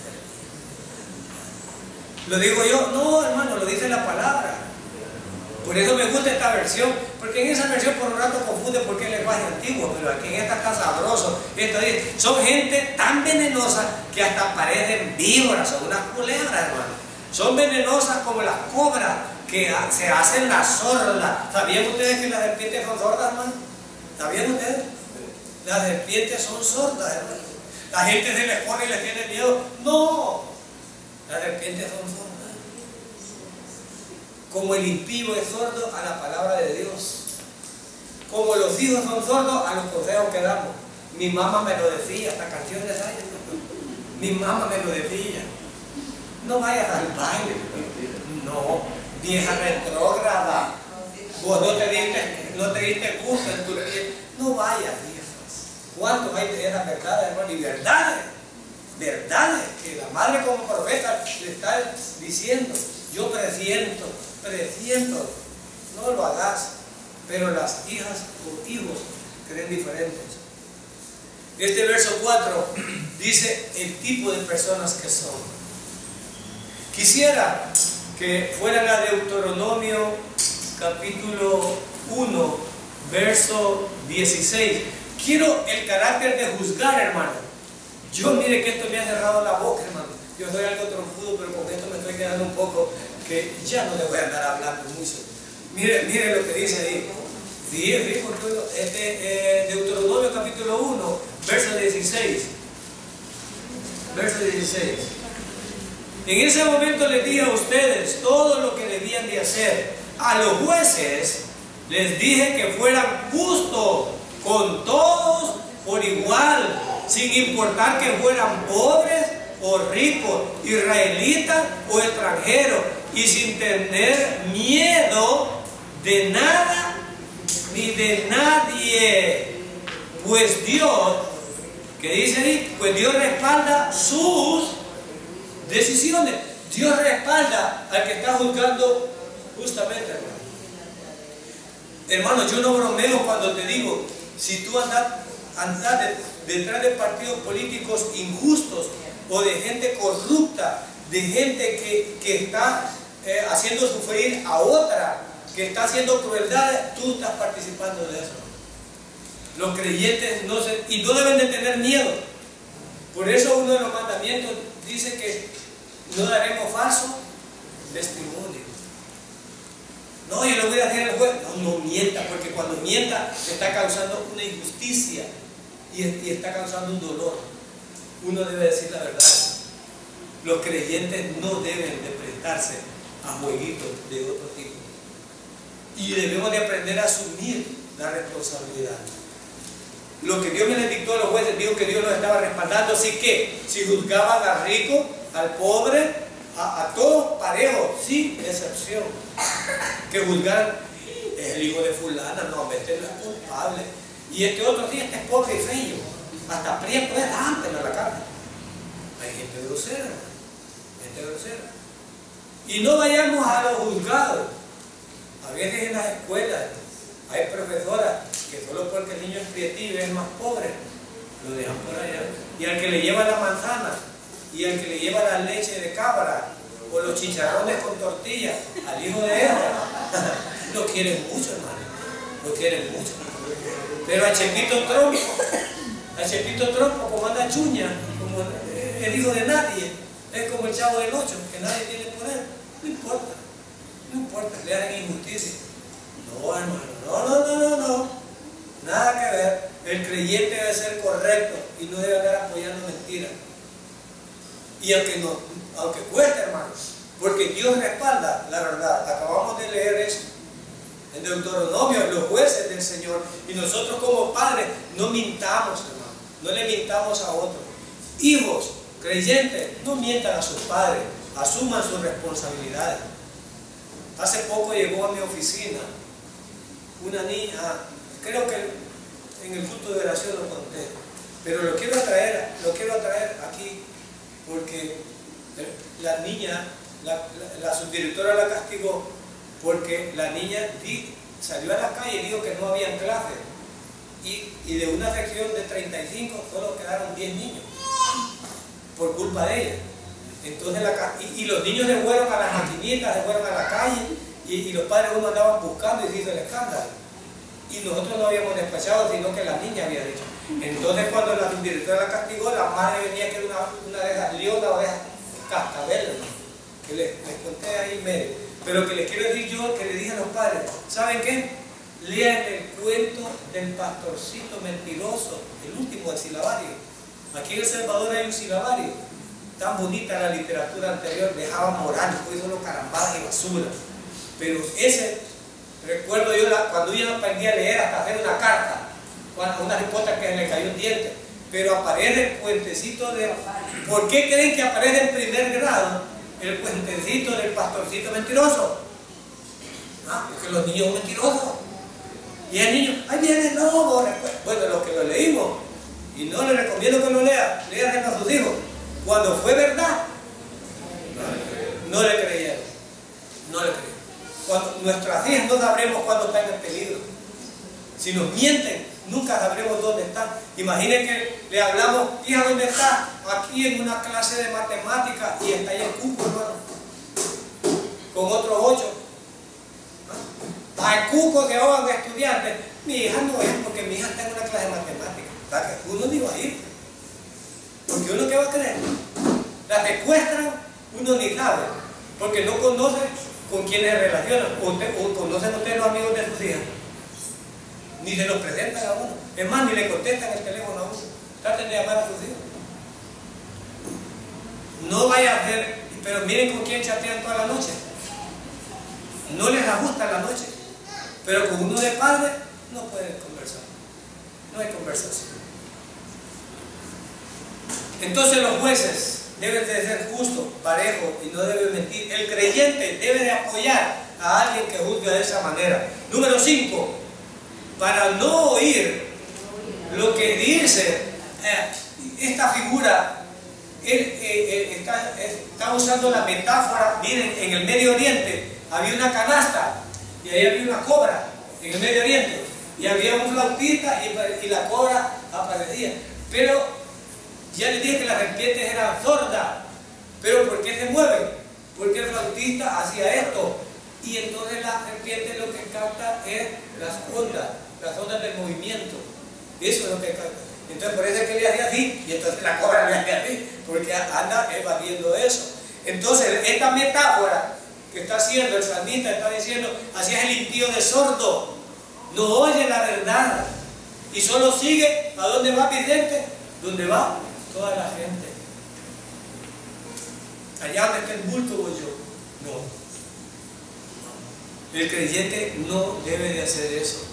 ¿Lo digo yo? No, hermano, lo dice la palabra. Por eso me gusta esta versión, porque en esa versión por un rato confunde porque es el lenguaje antiguo, pero aquí en esta está sabroso. Esto dice, son gente tan venenosa que hasta parecen víboras, son unas culebras, hermano. Son venenosas como las cobras que se hacen las sordas. ¿Sabían ustedes que las serpientes son sordas, hermano? ¿Sabían ustedes? Las serpientes son sordas, hermano. La gente se les pone y les tiene miedo. No, las serpientes son sordas. Como el impío es sordo a la palabra de Dios. como los hijos son sordos a los consejos que damos. Mi mamá me lo decía, hasta canciones hay. Mi mamá me lo decía. No vayas al baile. No, vieja retrógrada. Vos no te diste gusto en tu vida. No vayas, hijas. ¿Cuántos hay de esas verdades, hermano? Y verdades que la madre como profeta le está diciendo. Yo presiento, no lo hagas. Pero las hijas o hijos creen diferentes. Este verso 4 dice el tipo de personas que son. Quisiera que fueran a Deuteronomio capítulo 1, verso 16. Quiero el carácter de juzgar, hermano. Yo mire que esto me ha cerrado la boca, hermano. Yo soy algo trompudo, pero con esto me estoy quedando un poco que ya no le voy a andar hablando mucho. Mire lo que dice ahí. Deuteronomio capítulo 1, verso 16. Verso 16. En ese momento les dije a ustedes todo lo que debían de hacer. A los jueces les dije que fueran justos con todos por igual, sin importar que fueran pobres o ricos, israelitas o extranjeros, y sin tener miedo de nada ni de nadie. Pues Dios, ¿qué dice ahí? Pues Dios respalda sus decisiones. Dios respalda al que está juzgando justamente, hermano. Hermano, yo no bromeo cuando te digo, si tú andas detrás de partidos políticos injustos o de gente corrupta, de gente que está haciendo sufrir a otra, que está haciendo crueldades, tú estás participando de eso. Los creyentes no deben de tener miedo. Por eso uno de los mandamientos dice que no daremos falso testimonio. No, yo le voy a decir al juez, no mienta, porque cuando mienta está causando una injusticia y está causando un dolor. Uno debe decir la verdad. Los creyentes no deben de prestarse a jueguitos de otro tipo. Y debemos de aprender a asumir la responsabilidad. Lo que Dios me le dictó a los jueces, dijo que Dios los estaba respaldando, así que si juzgaban al rico, al pobre, a todos parejos, sin excepción, que juzgaran el hijo de fulana, no, este no es culpable, y este otro sí, este es pobre y feo, hasta prieto es dántelo a la cara. Hay gente grosera, gente grosera. Y no vayamos a los juzgados. A veces en las escuelas hay profesoras que solo porque el niño es prietillo y es más pobre, lo dejan por allá. Y al que le lleva la manzana, y al que le lleva la leche de cabra, o los chicharrones con tortilla, al hijo de ella, lo quieren mucho, hermano, lo quieren mucho. Pero a Chepito Trompo, como anda chuña, como el hijo de nadie, es como el Chavo del 8, que nadie tiene poder, no importa. No importa, le hagan injusticia. No, hermano, no. Nada que ver. El creyente debe ser correcto y no debe andar apoyando mentiras. Y aunque cueste, hermanos, porque Dios respalda la verdad. Acabamos de leer eso en Deuteronomio, los jueces del Señor. Y nosotros como padres no mintamos, hermano. No le mintamos a otros. Hijos, creyentes, no mientan a sus padres. Asuman sus responsabilidades. Hace poco llegó a mi oficina una niña, creo que en el culto de oración lo conté, pero lo quiero traer aquí porque la niña, la subdirectora la castigó porque la niña salió a la calle y dijo que no había clase y de una sección de 35 solo quedaron 10 niños por culpa de ella. Entonces los niños se fueron a las maquinitas, se fueron a la calle y los padres uno andaban buscando y se hizo el escándalo. Y nosotros no habíamos despachado, sino que la niña había dicho. Entonces cuando la subdirectora la castigó, la madre venía que era una de esas leonas o de esas cascabeles, que les conté ahí medio. Pero que les quiero decir yo, que le dije a los padres, ¿saben qué? Lean el cuento del pastorcito mentiroso, el último del silabario. Aquí en El Salvador hay un silabario. Tan bonita la literatura anterior, dejaba moral, pues solo carambadas y basura. Pero Recuerdo yo cuando yo aprendí a leer hasta hacer una carta a una ripota que le cayó un diente, pero aparece el puentecito de... ¿Por qué creen que aparece en primer grado el puentecito del pastorcito mentiroso? Ah, porque los niños son mentirosos. Y el niño, ¡ahí viene el lobo! Bueno, los que lo leímos, y no les recomiendo que lo lean, léanlo a sus hijos. Cuando fue verdad, no le creyeron. No le creyeron. Cuando nuestras hijas no sabremos cuándo están en peligro. Si nos mienten, nunca sabremos dónde están. Imaginen que le hablamos, hija, ¿dónde está? Aquí en una clase de matemáticas y está ahí en Cuco, hermano. Con otros 8. A Cuco se ahogan estudiantes. Mi hija no es porque mi hija está en una clase de matemáticas. Uno ni va a ir. Porque uno qué va a creer. La secuestran, uno ni sabe. Porque no conoce con quiénes se relacionan. O conocen ustedes los amigos de sus hijas. Ni se los presentan a uno. Es más, ni le contestan el teléfono a uno. Traten de llamar a sus hijos. No vaya a hacer, pero miren con quién chatean toda la noche. No les ajusta la noche. Pero con uno de padre no pueden conversar. No hay conversación. Entonces los jueces deben de ser justos, parejos y no deben mentir. El creyente debe de apoyar a alguien que juzgue de esa manera. Número 5. Para no oír lo que dice esta figura, él está usando la metáfora. Miren, en el Medio Oriente había una canasta y ahí había una cobra en el Medio Oriente y había un flautista y la cobra aparecía. Pero ya les dije que las serpientes eran sordas. ¿Pero por qué se mueven? Porque el flautista hacía esto y entonces la serpiente lo que capta es las ondas del movimiento. Eso es lo que capta. Entonces por eso es que le hacía así y entonces la cobra le hacía así, porque anda evadiendo eso. Entonces esta metáfora que está haciendo el salmista, está diciendo, así es el impío de sordo, no oye la verdad y solo sigue a dónde va Vicente, donde va toda la gente. Allá donde está el bulto voy yo. No. El creyente no debe de hacer eso.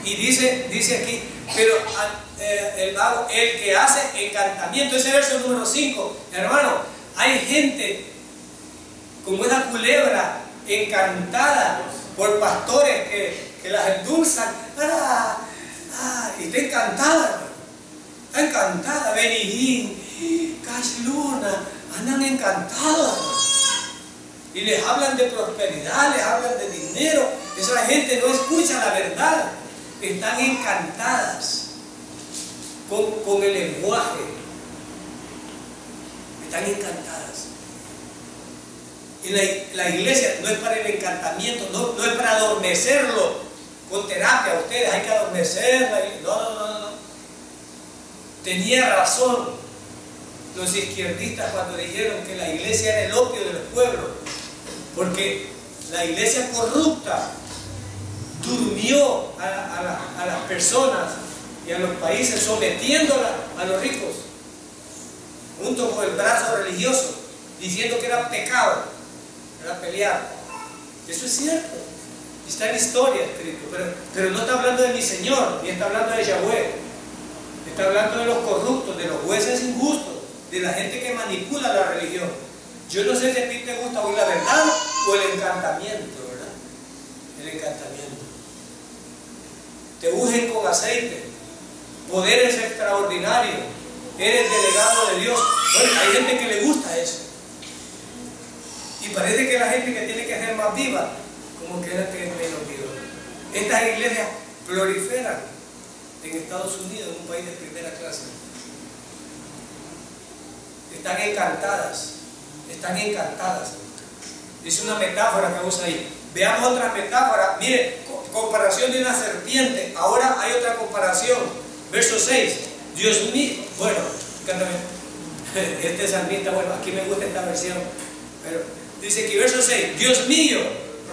Y dice aquí, pero el que hace encantamiento, ese verso número 5, hermano, hay gente como esa culebra encantada por pastores que las endulzan. Y está encantada, hermano. Está encantada. Benigín, Cash Luna, andan encantados, hermano. Y les hablan de prosperidad, les hablan de dinero. Esa gente no escucha la verdad. Están encantadas con el lenguaje. Están encantadas. Y la iglesia no es para el encantamiento, no es para adormecerlo con terapia. Ustedes hay que adormecerla. No. Tenía razón los izquierdistas cuando dijeron que la iglesia era el opio de los pueblos, porque la iglesia corrupta durmió a las personas y a los países, sometiéndola a los ricos, junto con el brazo religioso, diciendo que era pecado, era pelear. Eso es cierto, está en historia escrito, pero no está hablando de mi Señor, ni está hablando de Yahweh, está hablando de los corruptos, de los jueces injustos, de la gente que manipula la religión. Yo no sé si a ti te gusta oír la verdad o el encantamiento, ¿verdad? El encantamiento. Te ungen con aceite, poderes extraordinarios, eres delegado de Dios. Bueno, hay gente que le gusta eso. Y parece que la gente que tiene que ser más viva, como que era que es menos viva. Estas iglesias proliferan en Estados Unidos, en un país de primera clase. Están encantadas. Están encantadas. Es una metáfora que usa ahí. Veamos otra metáfora. Mire, comparación de una serpiente. Ahora hay otra comparación. Verso 6. Dios mío. Bueno, cántame. Este salmista, bueno, aquí me gusta esta versión. Pero dice que verso 6. Dios mío,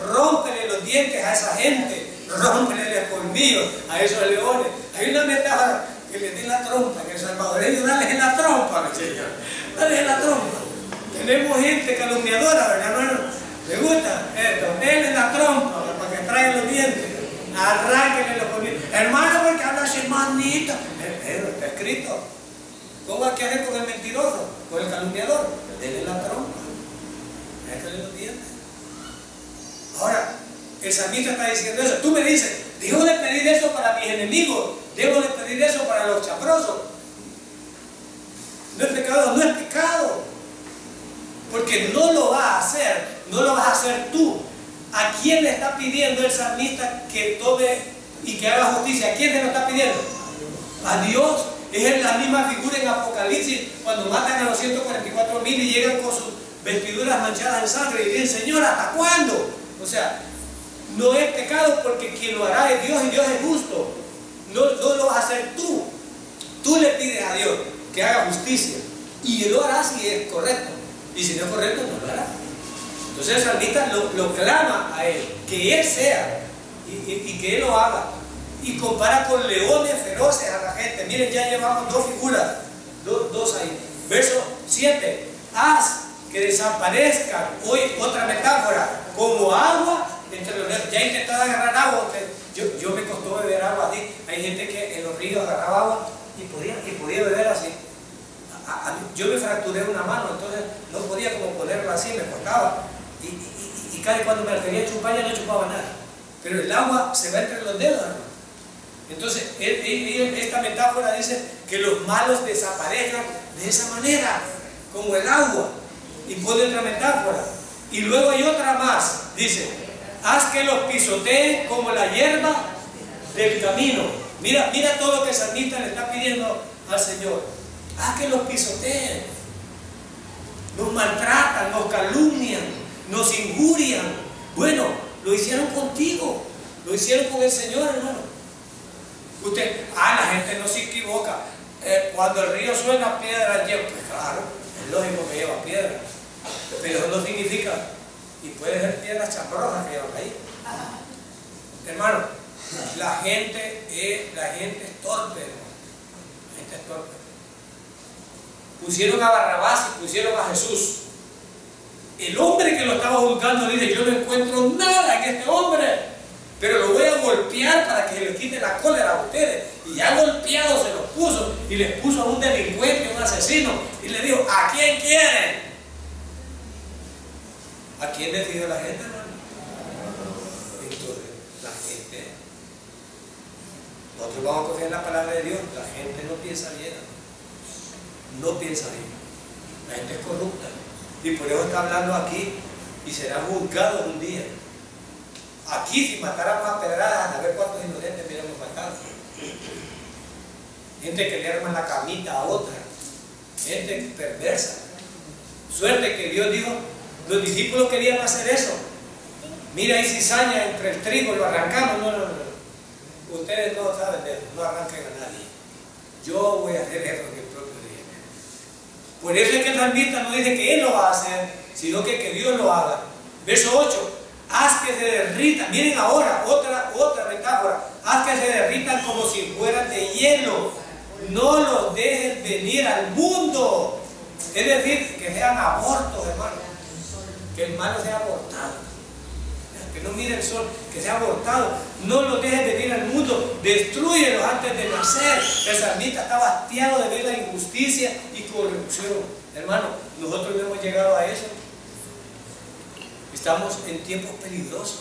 rómpele los dientes a esa gente. Rómpele los colmillos a esos leones. Hay una metáfora que les den la trompa. Que el salvadoreño, dale en la trompa, mi Señor. Dale en la trompa. Tenemos gente calumniadora, ¿verdad, hermano? ¿Le gusta esto? Denle la trompa para que traigan los dientes, arránquenle los colmillos. Hermano, porque habla así, manita. Está escrito. ¿Cómo hay que hacer con el mentiroso, con el calumniador? Denle la trompa, arránquenle los dientes. Ahora, el salmista está diciendo eso. Tú me dices, debo de pedir eso para mis enemigos, debo de pedir eso para los chambrosos. No es pecado, no es pecado. Porque no lo vas a hacer, no lo vas a hacer tú. ¿A quién le está pidiendo el salmista que tome y que haga justicia? ¿A quién se lo está pidiendo? A Dios. Es la misma figura en Apocalipsis, cuando matan a los 144.000 y llegan con sus vestiduras manchadas en sangre y dicen, Señor, ¿hasta cuándo? O sea, no es pecado porque quien lo hará es Dios y Dios es justo. No lo vas a hacer tú. Tú le pides a Dios que haga justicia y Él lo hará si es correcto. Y si no es correcto, no lo hará. Entonces el salmista lo clama a Él, que Él sea y que Él lo haga. Y compara con leones feroces a la gente. Miren, ya llevamos dos figuras, dos ahí. Verso 7. Haz que desaparezcan, hoy otra metáfora, como agua entre los ríos. Ya he intentado agarrar agua. Yo me costó beber agua así. Hay gente que en los ríos agarraba agua y podía beber así. Yo me fracturé una mano, entonces no podía como ponerla así, me costaba. Y casi cuando me la quería chupar ya no chupaba nada. Pero el agua se va entre los dedos, hermano. Entonces, esta metáfora dice que los malos desaparezcan de esa manera, como el agua. Y pone otra metáfora. Y luego hay otra más. Dice, haz que los pisoteen como la hierba del camino. Mira todo lo que el salmista le está pidiendo al Señor. Haz que los pisoteen. Nos maltratan, nos calumnian, nos injurian. Bueno, lo hicieron contigo. Lo hicieron con el Señor, hermano. La gente no se equivoca. Cuando el río suena, piedra lleva. Pues claro, es lógico que lleva piedra. Pero eso no significa, y puede ser piedras chambrosas que llevan ahí. Hermano, la gente es torpe, hermano. La gente es torpe. Pusieron a Barrabás y pusieron a Jesús. El hombre que lo estaba juzgando dice, yo no encuentro nada en este hombre, pero lo voy a golpear para que le quite la cólera a ustedes. Y ya golpeado se los puso y les puso a un delincuente, un asesino, y le dijo, ¿a quién quieren? ¿A quién decidió la gente, hermano? Entonces, la gente. Nosotros vamos a coger la palabra de Dios. La gente no piensa bien. No piensa bien. La gente es corrupta. Y por eso está hablando aquí y será juzgado un día. Aquí, si matáramos a pedradas, a ver cuántos inocentes hubiéramos matado. Gente que le arma la camita a otra. Gente perversa. Suerte que Dios dijo, los discípulos querían hacer eso. Mira, hay cizaña entre el trigo, lo arrancamos. No. Ustedes no saben de eso, no arranquen a nadie. Yo voy a hacer eso en el propio día. Por eso es que el salmista no dice que Él lo va a hacer, sino que Dios lo haga. Verso 8. Haz que se derritan, miren ahora, otra metáfora, haz que se derritan como si fueran de hielo, no los dejes venir al mundo, es decir, que sean abortos, hermano, que el malo sea abortado, que no mire el sol, que sea abortado, no los dejes venir al mundo, destrúyelos antes de nacer. El salmista está hastiado de ver la injusticia y corrupción, hermano, nosotros no hemos llegado a eso. Estamos en tiempos peligrosos.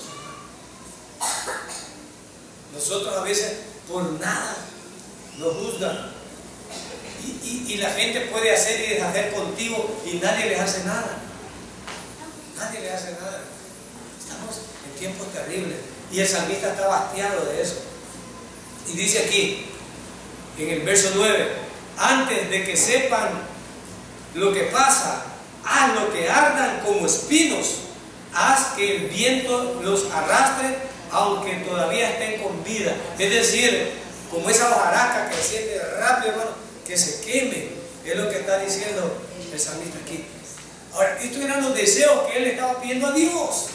Nosotros a veces por nada nos juzgan. Y la gente puede hacer y deshacer contigo y nadie les hace nada. Nadie les hace nada. Estamos en tiempos terribles. Y el salmista está hastiado de eso. Y dice aquí, en el verso 9, antes de que sepan lo que pasa, haz lo que ardan como espinos. Haz que el viento los arrastre, aunque todavía estén con vida. Es decir, como esa hojarasca que enciende rápido, hermano, que se queme. Es lo que está diciendo el salmista aquí. Ahora, estos eran los deseos que él le estaba pidiendo a Dios.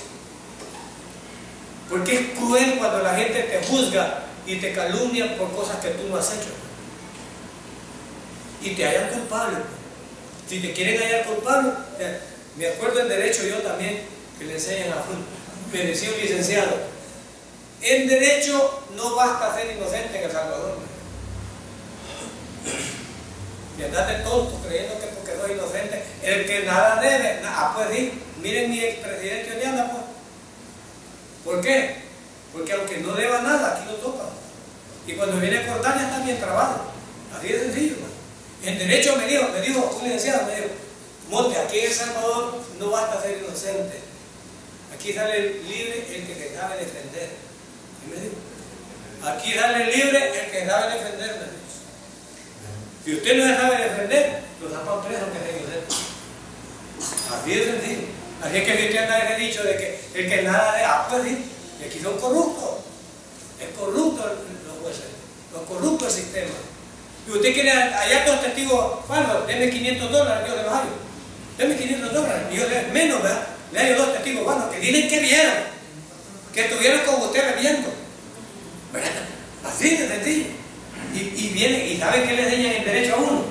Porque es cruel cuando la gente te juzga y te calumnia por cosas que tú no has hecho. Y te hallan culpable. Si te quieren hallar culpable, me acuerdo en derecho yo también, que le enseñan a uno. Me decía un licenciado, En derecho no basta ser inocente en El Salvador. Y andate tonto creyendo que porque soy inocente, el que nada debe, pues sí, miren mi expresidente donde anda, pues. ¿Por qué? Porque aunque no deba nada, aquí lo toca. Y cuando viene a cortar ya está bien trabado. Así de sencillo, pues. En derecho me dijo un licenciado, me dijo, Monte, aquí en El Salvador no basta ser inocente. Aquí sale libre el que se sabe defender. Y me dijo, aquí sale libre el que sabe defenderme. Si usted no se sabe defender, lo sacan preso que sea inocente. Así de sencillo. Así es que si usted anda ese dicho de que el que nada de pues sí, y aquí son corruptos. Es corrupto los jueces, los corrupto el sistema. Y usted quiere hallar dos testigos falsos, deme $500, yo se los hallo. Deme $500, y yo le menos, ¿verdad? Le hallo dos testigos falsos que dicen que vieron, que estuvieron con usted bebiendo. ¿Verdad? Así de sencillo. Y vienen y saben que le enseñan el derecho a uno.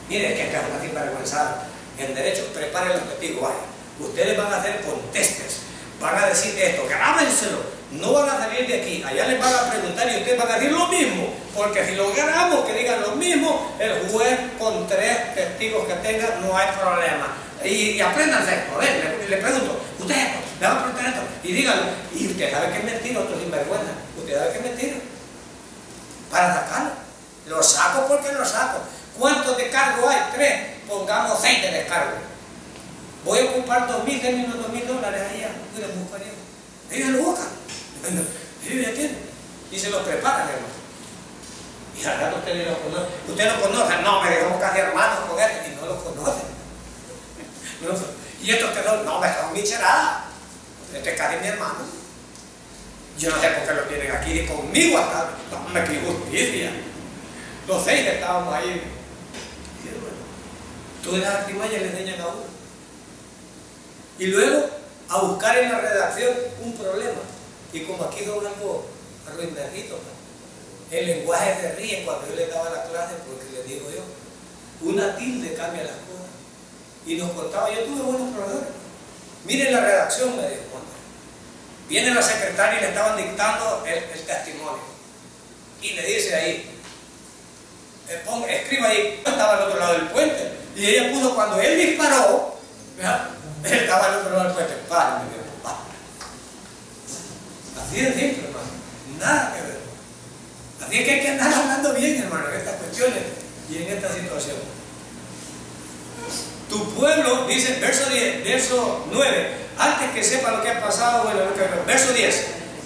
Mire, es que acá está sinvergüenzado. En derecho, preparen los testigos, vaya. Ustedes van a hacer contestes, van a decir esto, grábenselo. No van a salir de aquí, allá les van a preguntar y ustedes van a decir lo mismo. Porque si lo grabamos que digan lo mismo, el juez con 3 testigos que tenga no hay problema. Y apréndanse esto, le pregunto, usted esto, le van a preguntar esto, y díganlo. Y usted sabe que es mentira, otro sinvergüenza. Usted sabe que es mentira. Para sacarlo. Lo saco porque lo saco. ¿Cuántos descargos hay? 3. Pongamos 6 de descargo. Voy a ocupar 2.000, denme unos $2.000 allá. Yo les buscaría. Ellos lo buscan. Ellos ya tienen. Y se los preparan, hermano. Y al rato usted los conoce. Usted lo conoce. No, me dejamos casi hermanos con él. Y no los conocen. Y estos que no, me están micheradas. Este es casi mi hermano. Yo no sé por qué lo tienen aquí conmigo hasta. No, me qué justicia. Los 6 que estábamos ahí. Y bueno, todas las artimañas le enseñan a uno. Y luego, a buscar en la redacción un problema. Y como aquí son algo invertido, el lenguaje se ríe cuando yo les daba la clase, porque les digo yo, una tilde cambia las cosas. Y nos contaba, yo tuve buenos profesores. Miren la redacción, me dijo. Viene la secretaria y le estaban dictando el testimonio. Y le dice ahí, escriba ahí, estaba al otro lado del puente. Y ella puso, cuando él disparó, ¿verdad? Él estaba al otro lado del puente. Para. Así de simple, hermano. Nada que ver. Así es que hay que andar hablando bien, hermano, en estas cuestiones y en esta situación. Tu pueblo, dice verso 9. Antes que sepa lo que ha pasado, bueno, verso 10.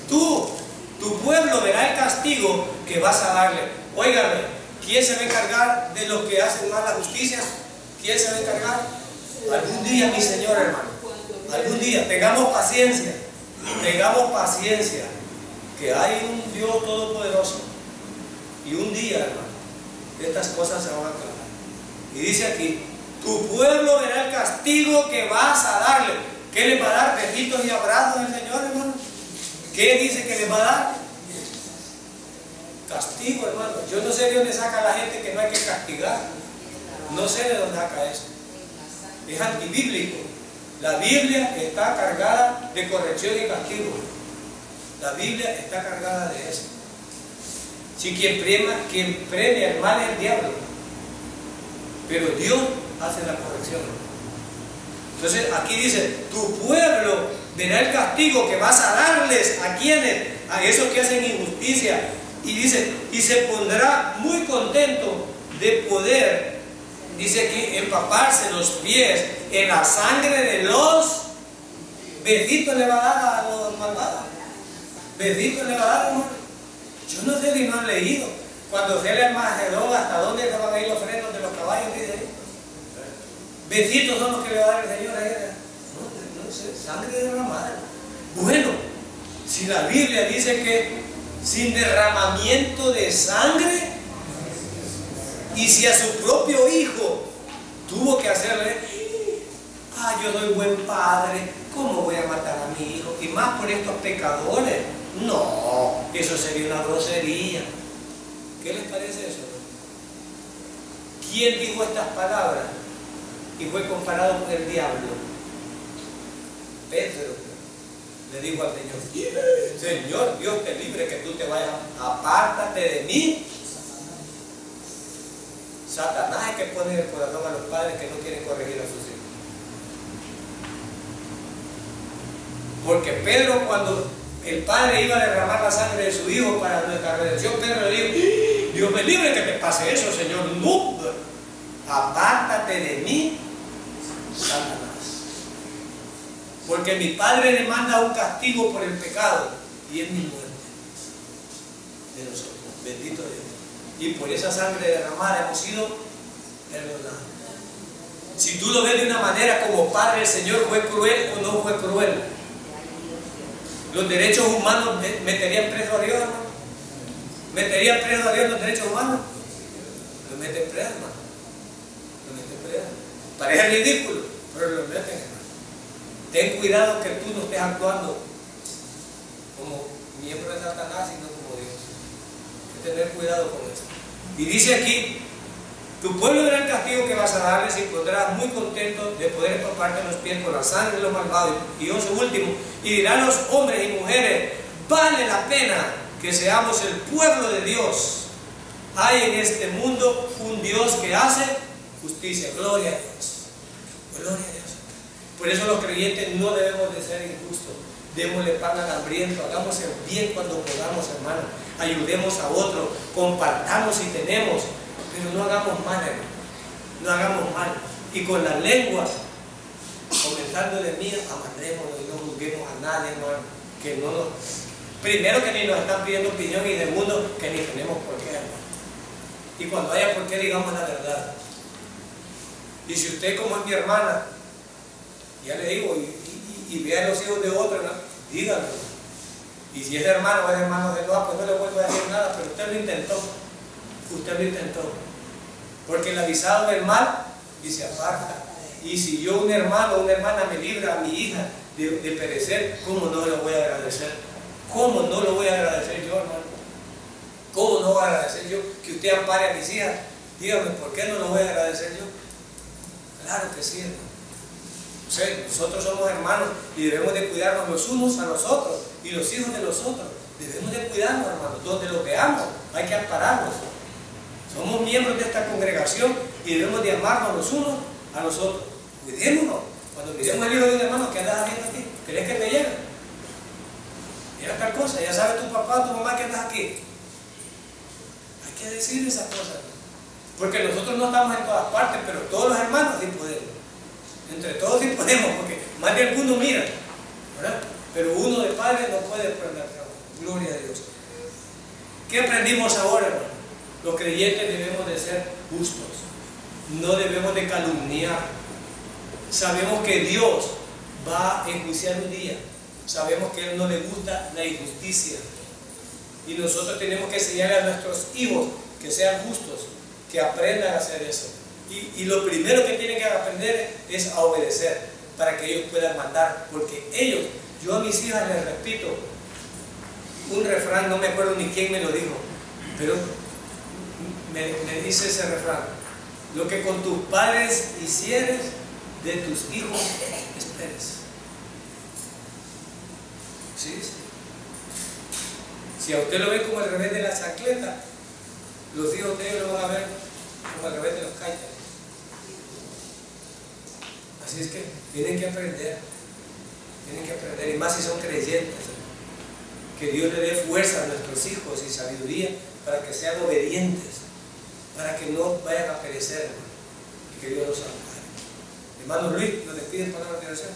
Tu pueblo verá el castigo que vas a darle. Óigame, ¿quién se va a encargar de los que hacen mala justicia? ¿Quién se va a encargar? Algún día, mi Señor, hermano. Algún día. Tengamos paciencia. Tengamos paciencia. Que hay un Dios todopoderoso. Y un día, hermano, estas cosas se van a aclarar. Y dice aquí, tu pueblo verá el castigo que vas a darle. ¿Qué le va a dar? Besitos y abrazos del Señor, hermano. ¿Qué dice que le va a dar? Castigo, hermano. Yo no sé de dónde saca la gente que no hay que castigar. No sé de dónde saca eso. Es antibíblico. La Biblia está cargada de corrección y castigo. La Biblia está cargada de eso. Si quien premia el mal es el diablo. Pero Dios hace la corrección. Entonces aquí dice, tu pueblo verá el castigo que vas a darles. ¿A quiénes? A esos que hacen injusticia. Y dice, y se pondrá muy contento de poder, dice aquí, empaparse los pies en la sangre de los. Besitos le va a dar a los malvados. Besitos le va a dar, hermano. Yo no sé si no han leído. Cuando se le Armagedón, ¿hasta dónde se van a ir los frenos de los caballos? Dice ahí. Besitos son los que le va a dar el Señor a ella. No sé, sangre derramada. Bueno, si la Biblia dice que sin derramamiento de sangre, y si a su propio hijo tuvo que hacerle, yo soy buen padre, ¿cómo voy a matar a mi hijo? Y más por estos pecadores. No, eso sería una grosería. ¿Qué les parece eso? ¿Quién dijo estas palabras y fue comparado con el diablo? Pedro. le dijo al Señor, Señor, Dios te libre que tú te vayas, apártate de mí. Satanás es que pone en el corazón a los padres que no quieren corregir a sus hijos. Porque Pedro, cuando el padre iba a derramar la sangre de su hijo para nuestra redención, Pedro le dijo, Dios me libre que te pase eso, Señor. No, apártate de mí, Satanás. Porque mi Padre le manda un castigo por el pecado y es mi muerte de nosotros. Bendito Dios. Y por esa sangre derramada hemos sido perdonados. Si tú lo ves de una manera como Padre, el Señor fue cruel o no fue cruel. Los derechos humanos meterían preso a Dios, hermano. ¿Meterían preso a Dios los derechos humanos? Lo meten preso, hermano. Lo meten preso. Parece ridículo, pero lo meten, hermano. Ten cuidado que tú no estés actuando como miembro de Satanás, sino como Dios. Hay que tener cuidado con eso. Y dice aquí, tu pueblo verá el castigo que vas a darles y pondrás muy contento de poder empaparte los pies con la sangre de los malvados. Y 11 último, y dirán los hombres y mujeres, vale la pena que seamos el pueblo de Dios. Hay en este mundo un Dios que hace justicia. Gloria a Dios. Gloria a Dios. Por eso los creyentes no debemos de ser injustos. Démosle pan al hambriento, hagamos el bien cuando podamos, hermano. Ayudemos a otros, compartamos si tenemos, pero no hagamos mal, hermano. No hagamos mal. Y con la lengua, comenzando de mí, amarrémonos y no juzguemos a nadie, hermano. Que no nos... Primero que ni nos están pidiendo opinión y del mundo que ni tenemos por qué, hermano. Y cuando haya por qué, digamos la verdad. Y si usted, como es mi hermana, ya le digo, y ve a los hijos de otro, ¿no? Díganlo. Y si es hermano o es hermano de Noah, pues no le vuelvo a decir nada, pero usted lo intentó. Usted lo intentó. Porque el avisado del mal y se aparta. Y si yo, un hermano o una hermana, me libra a mi hija de perecer, ¿cómo no le voy a agradecer? ¿Cómo no lo voy a agradecer yo, hermano? ¿Cómo no voy a agradecer yo que usted ampare a mis hijas? Dígame, ¿por qué no lo voy a agradecer yo? Claro que sí, hermano. O sea, nosotros somos hermanos y debemos de cuidarnos los unos a los otros y los hijos de los otros. Debemos de cuidarnos, hermanos. Donde los veamos, hay que ampararlos. Somos miembros de esta congregación y debemos de amarnos los unos a los otros. Cuidémonos. Cuando miremos al hijo de un hermano, ¿qué andas haciendo aquí? ¿Crees que te llega? Mira tal cosa, ya sabe tu papá o tu mamá que andas aquí. Hay que decir esas cosas. Porque nosotros no estamos en todas partes, pero todos los hermanos sí podemos. Entre todos sí podemos, porque más de alguno mira, ¿verdad? Pero uno de padre no puede aprender trabajo. Gloria a Dios. ¿Qué aprendimos ahora, hermano? Los creyentes debemos de ser justos. No debemos de calumniar. Sabemos que Dios va a enjuiciar un día. Sabemos que a Él no le gusta la injusticia. Y nosotros tenemos que enseñarle a nuestros hijos que sean justos, que aprendan a hacer eso. Y lo primero que tienen que aprender es a obedecer para que ellos puedan mandar, porque ellos, yo a mis hijas les repito un refrán, no me acuerdo ni quién me lo dijo, pero me dice ese refrán: lo que con tus padres hicieres, de tus hijos esperes. ¿Sí? Si a usted lo ve como al revés de la chancleta, los hijos de ellos lo van a ver como al revés de los caitas. Así es que tienen que aprender, y más si son creyentes, que Dios le dé fuerza a nuestros hijos y sabiduría para que sean obedientes, para que no vayan a perecer, y que Dios los ampare. Hermano Luis, ¿nos despiden palabras de oración?